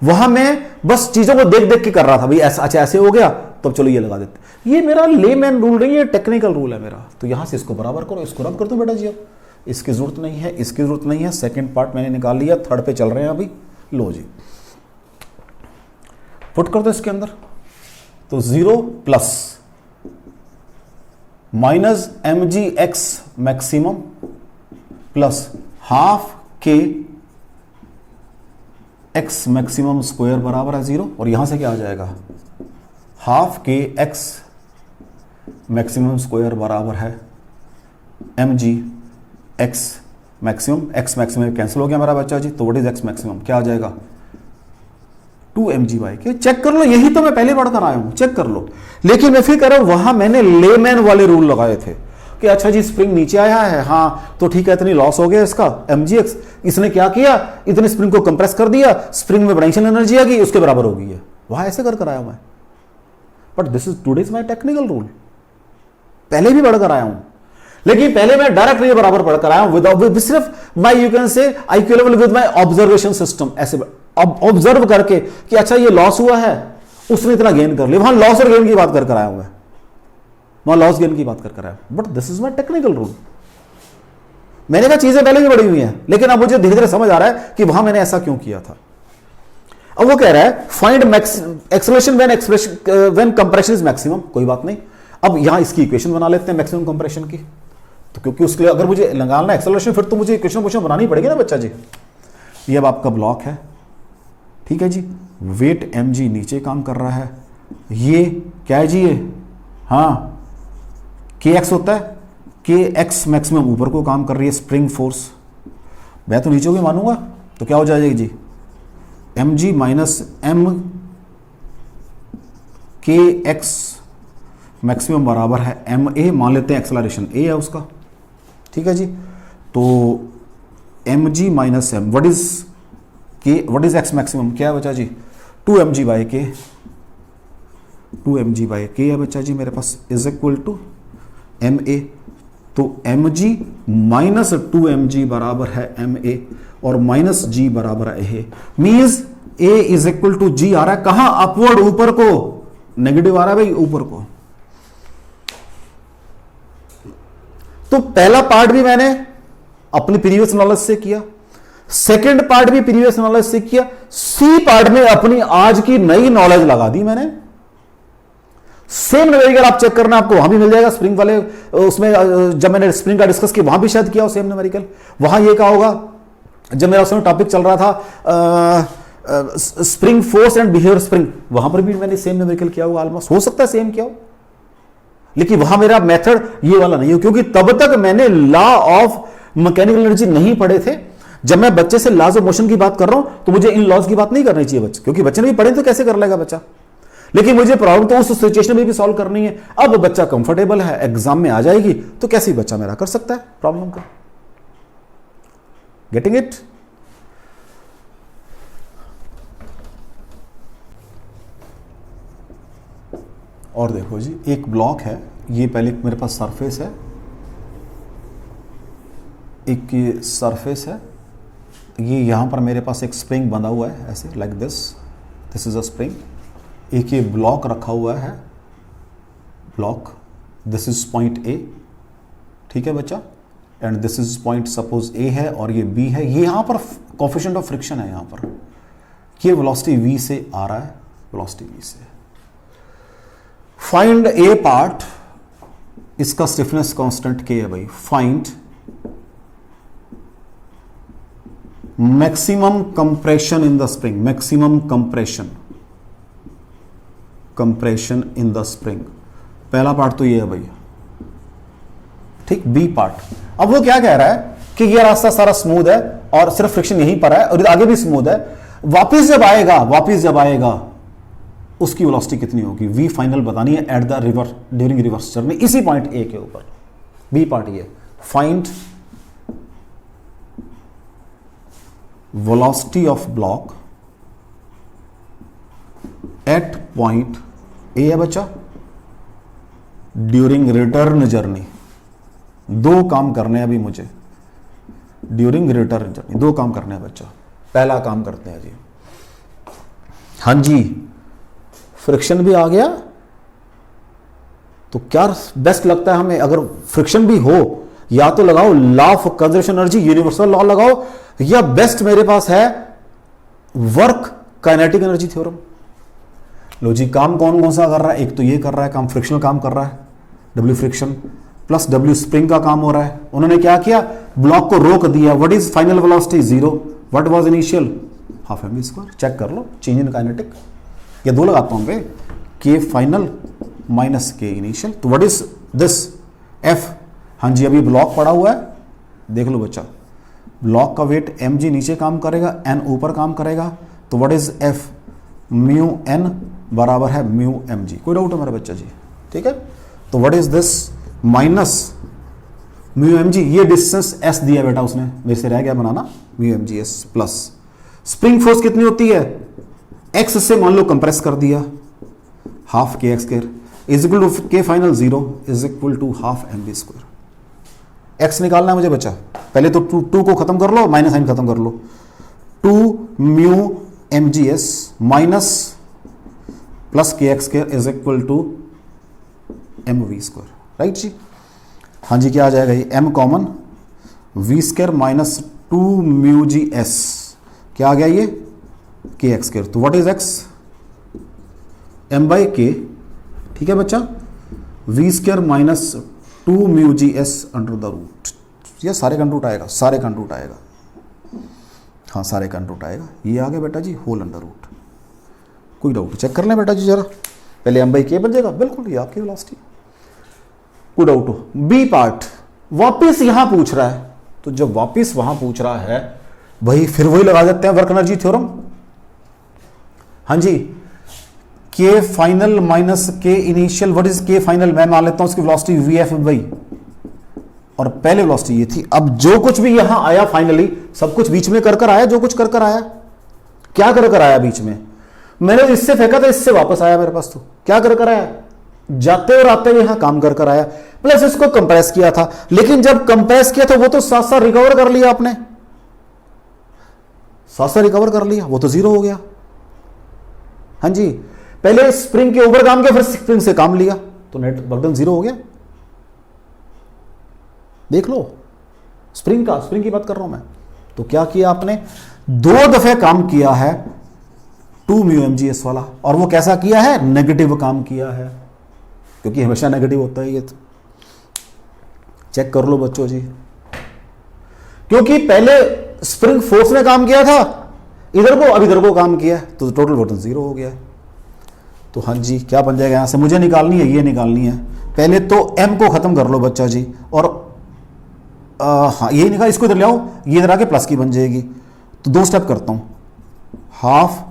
वहां मैं बस चीजों को देख देख के कर रहा था, भाई ऐसा, अच्छा ऐसे हो गया तो चलो ये लगा देते। ये मेरा लेमैन रूल नहीं है, टेक्निकल रूल है मेरा। तो यहां से इसको बराबर करो, इसको रब कर दो बेटा जी। अब इसकी जरूरत नहीं है, इसकी जरूरत नहीं है। सेकंड पार्ट मैंने निकाल लिया, थर्ड पे चल रहे हैं अभी। लो जी, पुट कर दो इसके अंदर। तो zero plus minus mgx maximum plus half के x मैक्सिमम स्क्वायर बराबर है जीरो। और यहां से क्या आ जाएगा? हाफ के x मैक्सिमम स्क्वायर बराबर है mg x maximum. x maximum cancel हो गया मेरा बच्चा जी, तो व्हाट इज x मैक्सिमम? क्या आ जाएगा? 2mg/k। चेक कर लो, यही तो मैं पहले पढ़कर आया हूं, चेक कर लो। लेकिन मैं फिर कह रहा हूं, वहां मैंने लेमैन वाले रूल लगाए थे कि अच्छा जी स्प्रिंग नीचे आया है, हाँ तो ठीक है, इतनी लॉस हो गया इसका mgx। इसने क्या किया? इतने स्प्रिंग को कंप्रेस कर दिया, स्प्रिंग में पोटेंशियल एनर्जी आ गई, उसके बराबर हो गई है। वहां ऐसे कर आया मैं, but this is today's my technical rule. पहले भी पढ़कर आया हूं, लेकिन पहले मैं डायरेक्ट नहीं बराबर पढ़कर आया हूं, विदाउट सिर्फ my you can say IQ level with my observation system. ऐसे ऑब्जर्व करके कि अच्छा ये लॉस हुआ है, उसने इतना गेन कर लिया। वहां लॉस और गेन की बात कर आया हूं मैं, वहां लॉस गेन की बात कर आया हूं, but this is my technical rule. मैंने कहा चीजें पहले भी बढ़ी हुई हैं, लेकिन अब मुझे धीरे धीरे समझ आ रहा है कि वहां मैंने ऐसा क्यों किया था। अब वो कह रहा है find acceleration when compression is maximum. कोई बात नहीं, अब यहां इसकी इक्वेशन बना लेते हैं मैक्सिमम कंप्रेशन की। तो क्योंकि उसके लिए अगर मुझे लगाना एक्सेलरेशन, फिर तो मुझे इक्वेशन बनानी पड़ेगी ना बच्चा जी। ये अब आपका ब्लॉक है, ठीक है जी। वेट mg नीचे काम कर रहा है, ये क्या है जी? ये हाँ kx होता है, kx मैक्सिमम ऊपर को काम कर रही है स्प्रिंग फोर्स। मैं तो नीचे को मानूंगा, तो क्या हो जाएगी जी? mg minus m kx maximum बराबर है ma। मान लेते हैं एक्सेलरेशन a है उसका, ठीक है जी। तो mg minus m, what is x maximum? क्या है बच्चा जी? 2mg/k। 2mg/k है बच्चा जी मेरे पास, इज इक्वल टू ma। तो mg माइनस 2mg बराबर है ma, और माइनस g बराबर है a। Means a is equal to g आ रहा है कहां? अपवर्ड, ऊपर को। नेगेटिव आ रहा है भाई ऊपर को। तो पहला पार्ट भी मैंने अपनी प्रीवियस नॉलेज से किया, सेकंड पार्ट भी प्रीवियस नॉलेज से किया, सी पार्ट में अपनी आज की नई नॉलेज लगा दी मैंने। सेम न्यूमेरिकल आप चेक करना, आपको वहां भी मिल जाएगा स्प्रिंग वाले उसमें। जब मैंने स्प्रिंग का डिस्कस किया वहां भी शायद किया हो सेम न्यूमेरिकल। वहां ये कहा होगा, जब मेरा उसमें टॉपिक चल रहा था spring force and behaviour spring, वहां पर भी मैंने सेम न्यूमेरिकल किया होगा ऑलमोस्ट, हो सकता है सेम किया हो, लेकिन वहां मेरा मेथड ये वाला नहीं हो, क्योंकि तब तक मैंने लॉ ऑफ मैकेनिकल एनर्जी नहीं पढ़े थे। जब मैं बच्चे से लॉज ऑफ मोशन की बात कर रहा हूं तो मुझे इन लॉज की बात नहीं करनी चाहिए बच्चे, क्योंकि बच्चे ने भी पढ़े तो कैसे कर लेगा बच्चा, लेकिन मुझे प्रॉब्लम तो उस सिचुएशन में भी सॉल्व करनी है। अब बच्चा कंफर्टेबल है, एग्जाम में आ जाएगी तो कैसे बच्चा मेरा कर सकता है प्रॉब्लम का। Getting it? और देखो जी, एक ब्लॉक है, ये पहले मेरे पास सरफेस है, एक ये सरफेस है, ये यहां पर मेरे पास एक स्प्रिंग बंधा हुआ है ऐसे like this is a spring. एक ये ब्लॉक रखा हुआ है, block, this is point A, ठीक है बच्चा, and this is point suppose A है और ये बी है। ये यहां पर कोएफिशिएंट ऑफ फ्रिक्शन है, यहां पर ये वेलोसिटी v से आ रहा है, वेलोसिटी v से। फाइंड ए पार्ट, इसका स्टिफनेस कांस्टेंट k है भाई। Find maximum compression in the spring, maximum compression in the spring. पहला पार्ट तो ये है भाई, ठीक। बी पार्ट, अब वो क्या कह रहा है कि ये रास्ता सारा स्मूथ है और सिर्फ फ्रिक्शन यहीं पर है और आगे भी स्मूथ है, वापिस जब आएगा उसकी वेलोसिटी कितनी होगी, वी फाइनल बतानी है at the river during reverse journey, इसी पॉइंट ए के ऊपर। बी पार्ट ये, find velocity of block at point A है बच्चा, ड्यूरिंग रिटर्न जर्नी। दो काम करने हैं अभी मुझे ड्यूरिंग रिटर्न जर्नी, दो काम करने हैं बच्चा। पहला काम करते हैं जी, हाँ जी, फ्रिक्शन भी आ गया तो क्या बेस्ट लगता है हमें, अगर फ्रिक्शन भी हो, या तो लगाओ law of conservation energy, universal law लगाओ, या बेस्ट मेरे पास है वर्क काइनेटिक एनर्जी थ्योरम। लो जी, काम कौन कौन सा कर रहा है, एक तो ये कर रहा है काम, फ्रिक्शनल काम कर रहा है, W friction plus W spring का काम हो रहा है। उन्होंने क्या किया, ब्लॉक को रोक दिया। What is final velocity, 0। What was initial, half M we square. Check कर लो, चेंज इन काइनेटिक, ये दो लगाता हूं पे, के फाइनल माइनस के इनिशियल। तो व्हाट इज दिस, एफ। हाँ जी, अभी ब्लॉक पड़ा हुआ है, देख लो बच्चा, ब्लॉक का वेट एम जी नीचे काम करेगा, एन ऊपर काम करेगा, तो what is F, mu N बराबर है म्यू एम जी। कोई डाउट है मेरा बच्चा जी, ठीक है। तो what is this, minus mu M g, ये डिस्टेंस एस दिया बेटा उसने, मेरे से रह गया बनाना, mu M G S plus spring force कितनी होती है, एक्स से मान लो कंप्रेस कर दिया, half K X square is equal to K final 0 is equal to half M B square. X निकालना है मुझे बच्चा, पहले तो टू को खत्म कर लो, माइनस साइन खत्म कर लो, 2 mu M G S minus plus K X square is equal to M we square, right जी। हाँ जी, क्या आ जाएगा ये, M common, V square minus 2 mu G S, क्या आ गया ये, के एक्स स्क्वायर। तो what is X, M by K, ठीक है बच्चा, V square minus 2 mu G S under the root. ये सारे का रूट आएगा, सारे का रूट आएगा, हाँ सारे का रूट आएगा, ये आ गया बेटा जी होल अंडर रूट। कोई डाउट चेक कर लें बेटा जी जरा, पहले एम बाई के बन जाएगा, बिल्कुल ये आपकी वेलोसिटी। कोई डाउट हो। बी पार्ट वापिस यहां पूछ रहा है, तो जब वापिस वहां पूछ रहा है भाई, फिर वही लगा देते हैं वर्क एनर्जी थ्योरम। हाँ जी, के फाइनल माइनस के initial, what is K final, मैं मान लेता हूं उसकी वेलोसिटी वी एफ भाई, और पहले वेलोसिटी ये थी। अब जो कुछ भी यहां आया फाइनली, सब कुछ बीच में कर आया, जो कुछ कर आया, क्या कर आया बीच में, मैंने इससे फेंका था, इससे वापस आया मेरे पास, तो क्या कर आया, जाते और आते हुए यहां काम कर आया, प्लस इसको कंप्रेस किया था। लेकिन जब कंप्रेस किया था वो तो साथ साथ रिकवर कर लिया आपने, साथ साथ रिकवर कर लिया, वो तो 0 हो गया। हाँ जी, पहले स्प्रिंग के ऊपर काम किया, फिर स्प्रिंग से काम लिया, तो नेट बर्डन 0 हो गया। देख लो, स्प्रिंग की बात कर रहा हूं मैं। तो क्या किया आपने, 2 दफे काम किया है 2 म्यू एम जी एस वाला, और वो कैसा किया है, नेगेटिव काम किया है, क्योंकि हमेशा नेगेटिव होता है ये, तो चेक कर लो बच्चों जी। क्योंकि पहले स्प्रिंग फोर्स ने काम किया था, इधर को अब इधर को काम किया है तो टोटल वर्क 0 हो गया है। तो हाँ जी क्या बन जाएगा, यहां से मुझे निकालनी है, ये निकालनी है। पहले तो m को खत्म कर लो बच्चा जी, और हाँ ये निकाल, इसको इधर ले आओ, ये इधर आके प्लस की बन जाएगी। तो 2 स्टेप करता हूं, half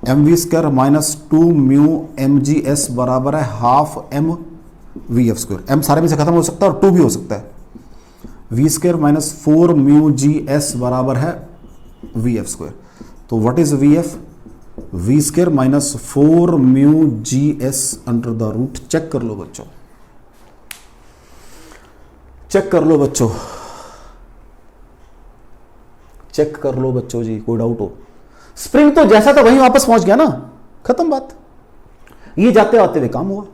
mv² minus 2 mu mgs बराबर है हाफ mvf²। m सारे में से खत्म हो सकता है और 2 भी हो सकता है। v² माइनस 4 म्यू gs बराबर है vf²। तो what is vf? v² minus 4 mu gs under the root. Check कर लो बच्चों, चेक कर लो बच्चों, चेक कर लो बच्चों जी, कोई डाउट हो? स्प्रिंग तो जैसा था वहीं वापस पहुंच गया ना, खत्म बात। ये जाते आते हुए काम हुआ,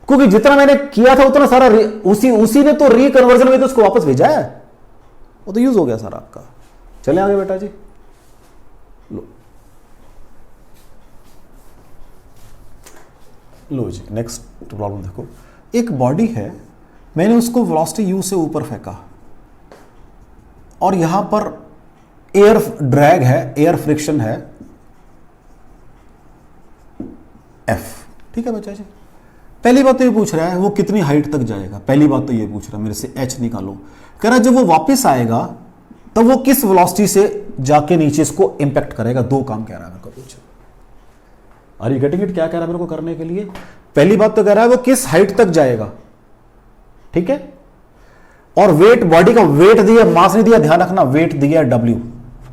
क्योंकि जितना मैंने किया था उतना सारा उसी ने तो रिकन्वर्जन में तो उसको वापस भेजा है, वो तो यूज हो गया सारा आपका। चले आगे बेटा जी, लो जी नेक्स्ट प्रॉब्लम देखो। एक बॉडी है, मैंने उसको वेलोसिटी u से ऊपर फेंका और यहां पर एयर ड्रैग है, एयर फ्रिक्शन है F। ठीक है बच्चा जी, पहली बात तो ये पूछ रहा है वो कितनी हाइट तक जाएगा। पहली बात तो ये पूछ रहा है मेरे से h निकालो। कह रहा है जब वो वापस आएगा तो वो किस वेलोसिटी से जाके नीचे इसको इंपैक्ट करेगा। 2 काम कह रहा है मेरे को, पूछो आर यू गेटिंग इट? क्या कह रहा है मेरे को करने के लिए? पहली बात तो कह रहा है वो किस हाइट तक जाएगा, ठीक है, और वेट, बॉडी का वेट दिया, मास नहीं दिया, ध्यान रखना वेट दिया W।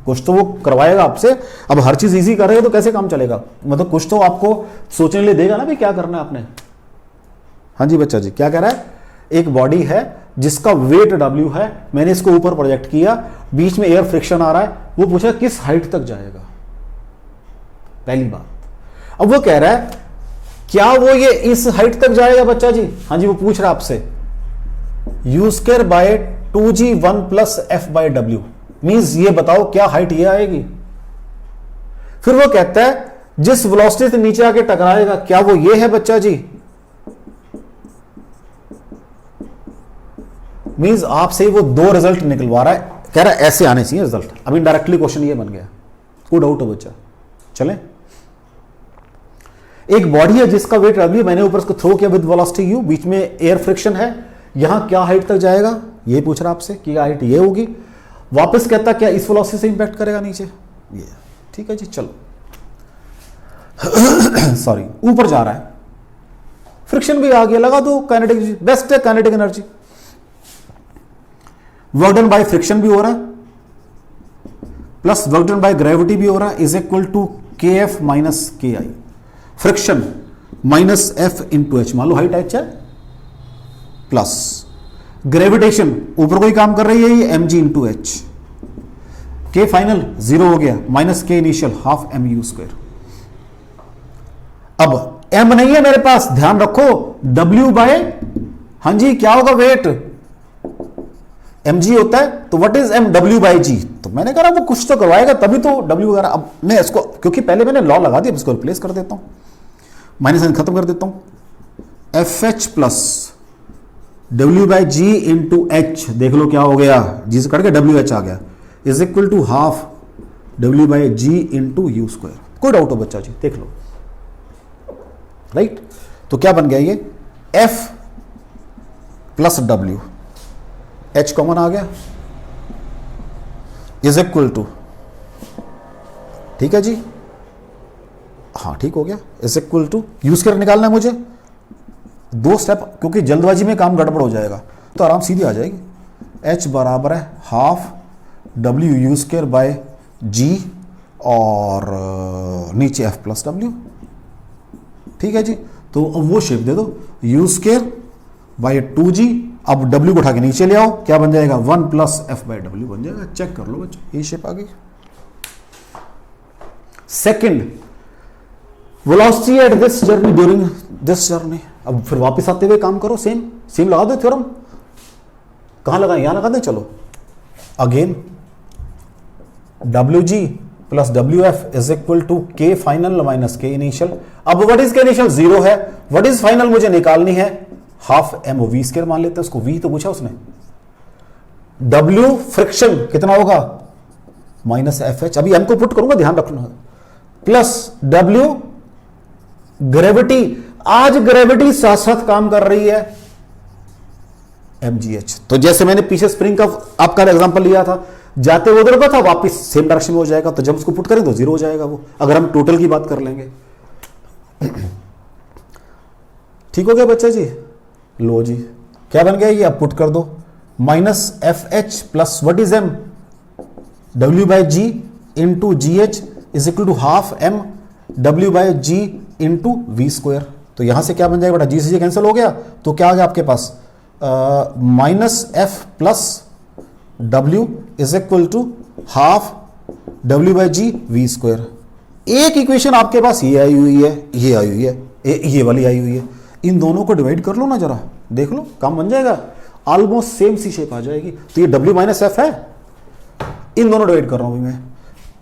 कुछ तो वो करवाएगा आपसे। अब हर चीज इजी करेगा तो कैसे काम चलेगा, मतलब कुछ तो आपको सोचने के लिए देगा ना भी क्या करना है आपने। हाँ जी बच्चा जी क्या कह रहा है? एक बॉडी है जिसका वेट W है, मैंने इसको ऊपर प्रोजेक्ट किया, बीच में एयर फ्रिक्शन आ रहा है, वो पूछा किस हाइट तक जाएगा। पहली बात। अब वो कह रहा है क्या वो ये इस हाइट तक जाएगा बच्चा जी? हाँ जी वो पूछ रहा है आपसे u² by 2g1 plus f by w, means ये बताओ क्या हाइट ये आएगी। फिर वो कहता है जिस वेलोसिटी से नीचे आके टकराएगा क्या वो ये है बच्चा जी? मीन्स आपसे वो 2 रिजल्ट निकलवा रहा है, कह रहा है ऐसे आने चाहिए रिजल्ट। अब इनडायरेक्टली क्वेश्चन ये बन गया, कोई डाउट हो बच्चा? चलें, एक बॉडी है जिसका वेट W, मैंने ऊपर उसको थ्रो किया विद वेलोसिटी u, बीच में एयर फ्रिक्शन है, यहां क्या हाइट तक जाएगा ये पूछ रहा आपसे कि हाइट ये होगी। वापस कहता क्या इस वेलोसिटी से इंपैक्ट करेगा नीचे, ये ठीक है जी। चलो सॉरी, ऊपर जा रहा है, फ्रिक्शन भी आ गया, लगा दो काइनेटिक, बेस्ट है kinetic energy. Work done by friction भी हो रहा है plus work done by gravity भी हो रहा है, is equal to kf minus ki। Friction minus f into h, मान लो हाइट h है, प्लस ग्रेविटेशन ऊपर कोई काम कर रही है ये mg इंटू एच, के फाइनल 0 हो गया, माइनस के इनिशियल हाफ mu²। अब m नहीं है मेरे पास, ध्यान रखो w बाय, हाँ जी क्या होगा वेट, mg होता है, तो what is m, w by g। तो मैंने कहा वो कुछ तो करवाएगा तभी तो w वगैरह। अब मैं इसको, क्योंकि पहले मैंने लॉ लगा दिया, इसको रिप्लेस कर देता हूं, माइनस साइन खत्म कर देता हूं, fh plus w by ji into h, देख लो क्या हो गया, जी से कट के डब्ल्यू एच आ गया, is equal to half w by ji into u square. कोई डाउट हो बच्चा जी? देख लो, राइट। तो क्या बन गया ये f plus w, h common आ गया, इज इक्वल टू, ठीक है जी, हाँ ठीक हो गया, इज इक्वल टू यूज कर निकालना है मुझे, 2 स्टेप, क्योंकि जल्दबाजी में काम गड़बड़ हो जाएगा तो आराम सीधी आ जाएगी। h बराबर है हाफ w² बाय g और नीचे f प्लस w, ठीक है जी। तो अब वो शेप दे दो, u² बाय 2g, अब w को उठा के नीचे ले आओ, क्या बन जाएगा 1 प्लस f बाय w बन जाएगा। चेक कर लो बच्चों, ये शेप आ गई। Second, velocity at this journey during this journey. अब फिर वापस आते हुए काम करो, सेम लगा दो थ्योरम, कहां लगाएं, यहां लगा दें। चलो अगेन wg प्लस wf is equal to k final minus k initial. अब व्हाट इज k इनिशियल, 0 है, व्हाट इज फाइनल मुझे निकालनी है, हाफ mv² मान लेते हैं उसको, v तो पूछा उसने। w फ्रिक्शन कितना होगा माइनस एफ एच, अभी हमको पुट करूंगा ध्यान रखना, प्लस डब्ल्यू ग्रेविटी, आज ग्रेविटी साथ साथ काम कर रही है mgh। तो जैसे मैंने पीछे स्प्रिंग का आपका एग्जांपल लिया था, जाते हुए उधर का था, वापस सेम डायरेक्शन में हो जाएगा, तो जब उसको पुट करें तो जीरो हो जाएगा वो, अगर हम टोटल की बात कर लेंगे। ठीक हो गया बच्चा जी? लो जी, क्या बन गया ये, आप पुट कर दो, minus F H plus what is M, W by ji into G H is equal to half M W by ji into V square. तो यहां से क्या बन जाएगा बेटा, जी से जी कैंसिल हो गया, तो क्या आ गया आपके पास, minus F plus W is equal to half W by G V square. एक इक्वेशन आपके पास ये आई हुई है, ये आई हुई है, ये वाली आई हुई है, इन दोनों को डिवाइड कर लो ना जरा, देख लो काम बन जाएगा, ऑलमोस्ट सेम सी शेप आ जाएगी। तो ये W माइनस एफ है, इन दोनों डिवाइड कर रहा हूं मैं,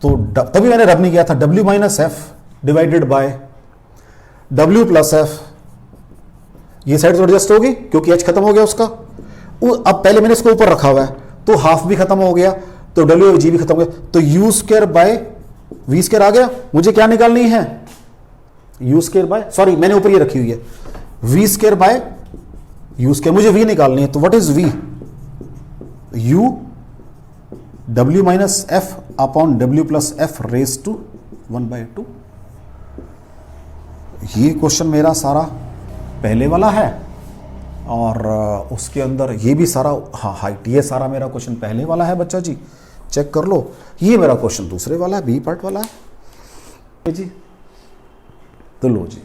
तो तभी मैंने रब नहीं किया था, W minus F divided by W plus F, ये साइड तो एडजस्ट होगी क्योंकि H खत्म हो गया उसका, अब पहले मैंने इसको ऊपर रखा हुआ है, तो हाफ भी खत्म हो गया, तो W और G भी खत्म हो गया, तो U square by V square आ गया। मुझे क्या निकालनी है, U स्क्वायर बाय, सॉरी मैंने ऊपर ये रखी हुई है, V square by U square, मुझे V निकालनी है, तो what is V, U W minus F upon W plus F raise to 1/2। ये क्वेश्चन मेरा सारा पहले वाला है, और उसके अंदर ये भी सारा, हाँ हाइट, ये सारा मेरा क्वेश्चन पहले वाला है बच्चा जी, चेक कर लो। ये मेरा क्वेश्चन दूसरे वाला है, बी पार्ट वाला है जी। तो लो जी,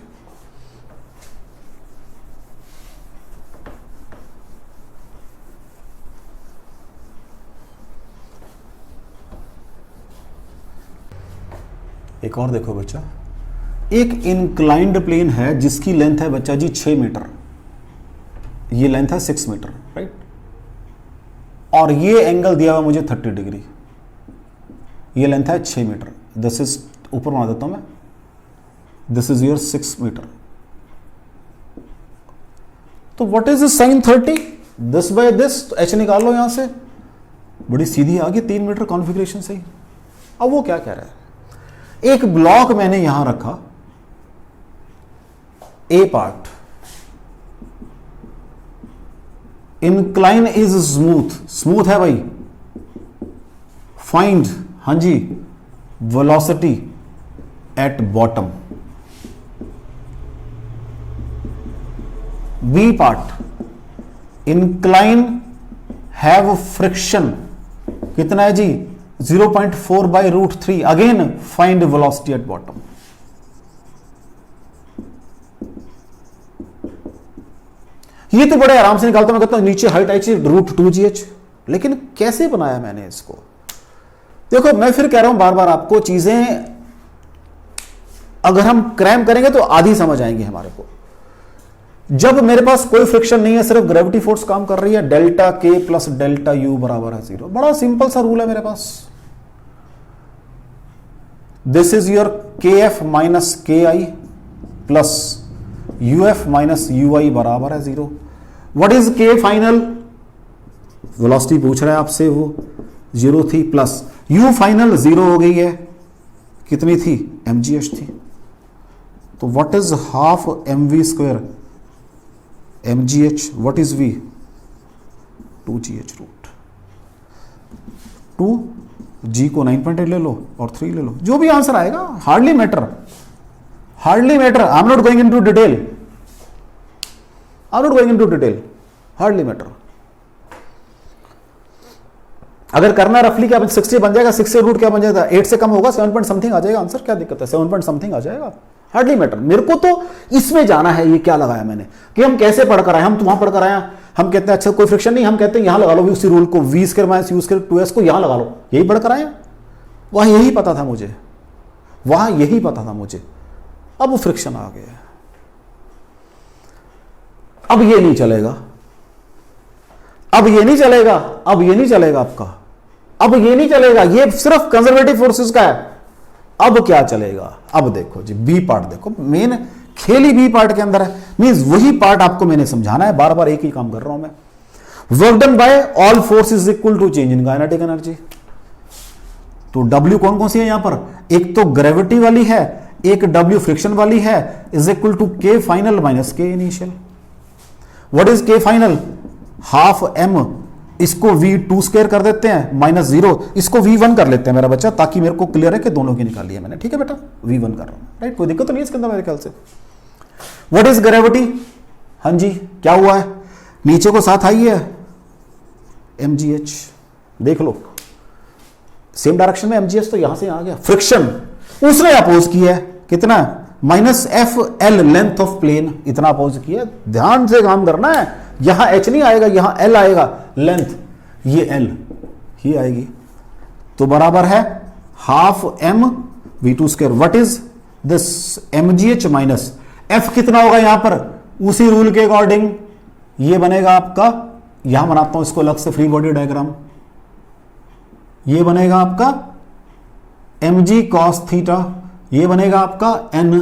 एक और देखो बच्चा, एक इंक्लाइंड प्लेन है जिसकी लेंथ है बच्चा जी 6 मीटर, ये लेंथ है 6 मीटर, राइट, और ये एंगल दिया हुआ मुझे 30 डिग्री, ये लेंथ है 6 मीटर, दिस इज, ऊपर बना देता हूं मैं, दिस इज योर 6 मीटर, तो what is sine 30, this by this, तो एच निकाल लो यहां से, बड़ी सीधी आ गई 3 मीटर कॉन्फ़िगरेशन से ही। अब वो क्या कह रहा है, एक ब्लॉक मैंने यहां रखा, A part, incline is smooth, smooth है भाई, फाइंड, हां जी, velocity at bottom. B part, incline have friction, कितना है जी, 0.4 by root 3, again find velocity at bottom. ये तो बड़े आराम से निकालता, मैं कहता हूं नीचे हाइट आई चाहिए रूट 2GH, लेकिन कैसे बनाया मैंने इसको, देखो मैं फिर कह रहा हूं बार बार आपको, चीजें अगर हम क्रैम करेंगे तो आधी समझ आएंगी हमारे को। जब मेरे पास कोई फ्रिक्शन नहीं है, सिर्फ ग्रेविटी फोर्स काम कर रही है, डेल्टा के प्लस डेल्टा यू बराबर है 0, बड़ा सिंपल सा रूल है मेरे पास, this is your K F minus K I plus U F minus U I बराबर है 0। What is K final, velocity पूछ रहा है आपसे, वो 0 थी, प्लस यू फाइनल 0 हो गई है, कितनी थी, mgh थी, तो what is half mv square mgh, what is v, 2gh root 2, g को 9.8 ले लो और 3 ले लो, जो भी आंसर आएगा, hardly matter, hardly matter, I am not going into detail, I am not going into detail, hardly matter. अगर करना रफली क्या 60 बन जाएगा, 6 से रूट क्या बन जाएगा, 8 से कम होगा, 7 पॉइंट समथिंग आ जाएगा आंसर, क्या दिक्कत है, 7 पॉइंट समथिंग आ जाएगा, हार्डली मैटर। मेरे को तो इसमें जाना है, ये क्या लगाया मैंने कि हम कैसे पढ़कर आए, हम तो वहां पढ़कर आए, हम कहते हैं अच्छा कोई फ्रिक्शन नहीं, हम कहते हैं यहां लगा लो उसी रूल को, v square minus u square 2s को यहां लगा लो, यही पढ़कर आए, वहां यही पता था मुझे, वहां यही पता था मुझे, अब वो फ्रिक्शन आ गया, अब ये नहीं चलेगा, अब ये नहीं चलेगा, अब ये नहीं चलेगा आपका, अब ये नहीं चलेगा, ये सिर्फ कंजर्वेटिव फोर्सेस का है। अब क्या चलेगा, अब देखो जी बी पार्ट देखो, मेन खेल ही बी पार्ट के अंदर है, मींस वही पार्ट आपको मैंने समझाना है, बार बार एक ही काम कर रहा हूं मैं। Work done by all force is equal to change in kinetic energy, तो W कौन कौन सी है यहां पर, एक तो ग्रेविटी वाली है, एक W फ्रिक्शन वाली है, is equal to K final minus K initial. What is K final, half M, इसको V2 स्क्वायर कर देते हैं माइनस 0, इसको V1 कर लेते हैं मेरा बच्चा, ताकि मेरे को क्लियर है कि दोनों की निकाली है मैंने। ठीक है बेटा, V1 कर रहा हूं, राइट, कोई दिक्कत तो नहीं है इसके अंदर मेरे ख्याल से। व्हाट इज ग्रेविटी, हाँ जी क्या हुआ है, नीचे को साथ आई है mgh, देख लो सेम डायरेक्शन में mgh, तो यहां से आ गया। फ्रिक्शन उसने अपोज किया है कितना, minus F L length of plane, इतना अपोज किया। ध्यान से काम करना है, यहां h नहीं आएगा, यहां l आएगा, लेंथ ये l ही आएगी, तो बराबर है half m v2 square. What is this mgh minus f, कितना होगा यहां पर, उसी रूल के अकॉर्डिंग ये बनेगा आपका, यहां बनाता हूं इसको अलग से फ्री बॉडी डायग्राम, ये बनेगा आपका mg cos थीटा, ये बनेगा आपका n,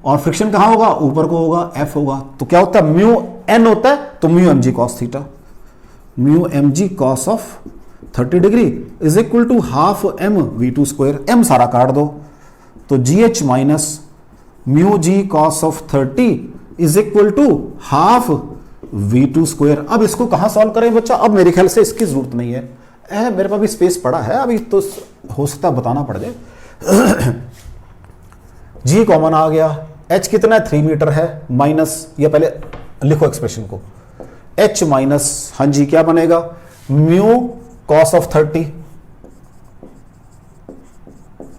और फ्रिक्शन कहां होगा, ऊपर को होगा, f होगा, तो क्या होता है म्यू n होता है, तो mu mg cos theta, mu mg cos of 30 degree is equal to half m v2 square, m सारा काट दो, तो gh minus mu g cos of 30 is equal to half v2 square. अब इसको कहां सॉल्व करें बच्चा, अब मेरे ख्याल से इसकी जरूरत नहीं है, मेरे पास भी स्पेस पड़ा है, अभी तो हो सकता है बताना पड़ जाए। g कॉमन आ गया, h कितना है 3 मीटर है, माइनस, या पहले लिखो एक्सप्रेशन को, h माइनस, हाँ जी क्या बनेगा, म्यू कॉस ऑफ 30,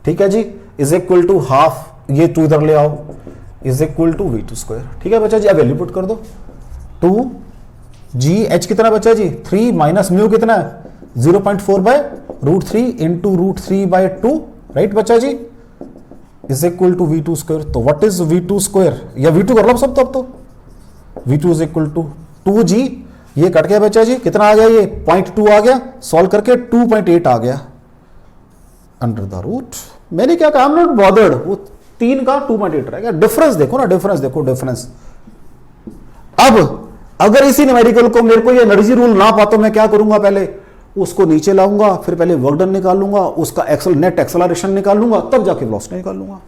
ठीक है जी, इज इक्वल टू हाफ, ये 2 इधर ले आओ, is equal to v2 square. ठीक है बच्चा जी, अब वैल्यू पुट कर दो, 2 g h कितना बच्चा जी 3 माइनस म्यू कितना है 0.4 by root 3 into root 3 by 2, right बच्चा जी, is equal to v2 square. तो व्हाट इज v2 स्क्वायर, या v2 कर लो सब, तो अब तो v2 is equal to 2g, ये कट गया बच्चा जी, कितना आ गया, ये 0.2 आ गया, सॉल्व करके 2.8 आ गया अंडर द रूट। मैंने क्या कहा, नॉट बॉदर्ड, वो 3 का 2.8 रह गया। डिफरेंस देखो ना, डिफरेंस देखो, डिफरेंस। अब अगर इसी न्यूमेरिकल को मेरे को ये एनर्जी रूल ना पा, तो मैं क्या करूंगा, पहले उसको नीचे लाऊंगा, फिर पहले वर्क डन निकालूंगा, उसका नेट एक्सेलरेशन निकालूंगा, तब जाके वेलोसिटी निकालूंगा।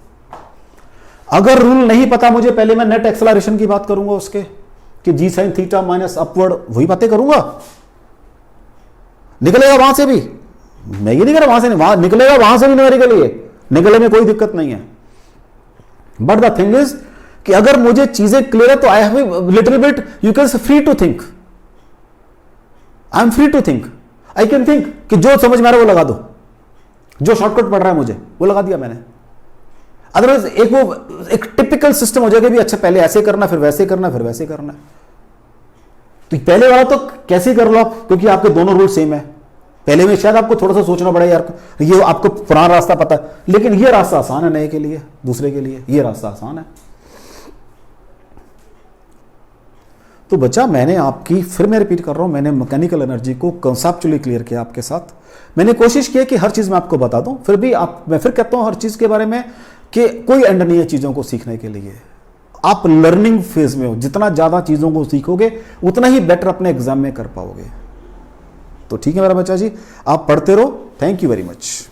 अगर रूल नहीं पता मुझे, पहले मैं नेट एक्सेलरेशन की बात करूंगा उसके, कि जी साइन थीटा माइनस अपवर्ड, वही बातें करूंगा, निकलेगा वहां से भी, मैं ये नहीं कर रहा वहां से नहीं, वहां निकलेगा, वहां से भी न्यूमेरिकल ये निकलने में कोई दिक्कत नहीं है। बट द थिंग इज कि अगर मुझे चीजें क्लियर है, तो I have little bit, you can free to think, I am free to think, I can think कि जो समझ में आ रहा है वो लगा दो, जो शॉर्टकट पड़ रहा है मुझे वो लगा दिया मैंने। अदरवाइज एक टिपिकल सिस्टम हो जाएगा भी, अच्छा पहले ऐसे करना, फिर वैसे करना, फिर वैसे करना। तो पहले वाला तो कैसे कर लो आप, क्योंकि आपके दोनों रूल सेम है। पहले में शायद आपको थोड़ा सा सोचना पड़ेगा, यार ये आपको पुराना रास्ता पता है, लेकिन ये रास्ता आसान है नए के लिए, दूसरे के लिए ये रास्ता आसान है। तो बच्चा, मैंने आपकी, फिर मैं रिपीट कर रहा हूं, मैंने मैकेनिकल एनर्जी को कंसेप्चुअली क्लियर किया आपके साथ। मैंने कोशिश की कि हर चीज मैं आपको बता दूं, फिर भी मैं फिर कहता हूं हर चीज के बारे में कि कोई एंड नहीं है चीजों को सीखने के लिए। आप लर्निंग फेज में हो, जितना ज्यादा चीजों को सीखोगे उतना ही बेटर अपने एग्जाम में कर पाओगे। तो ठीक है मेरा बच्चा जी, आप पढ़ते रहो। Thank you very much.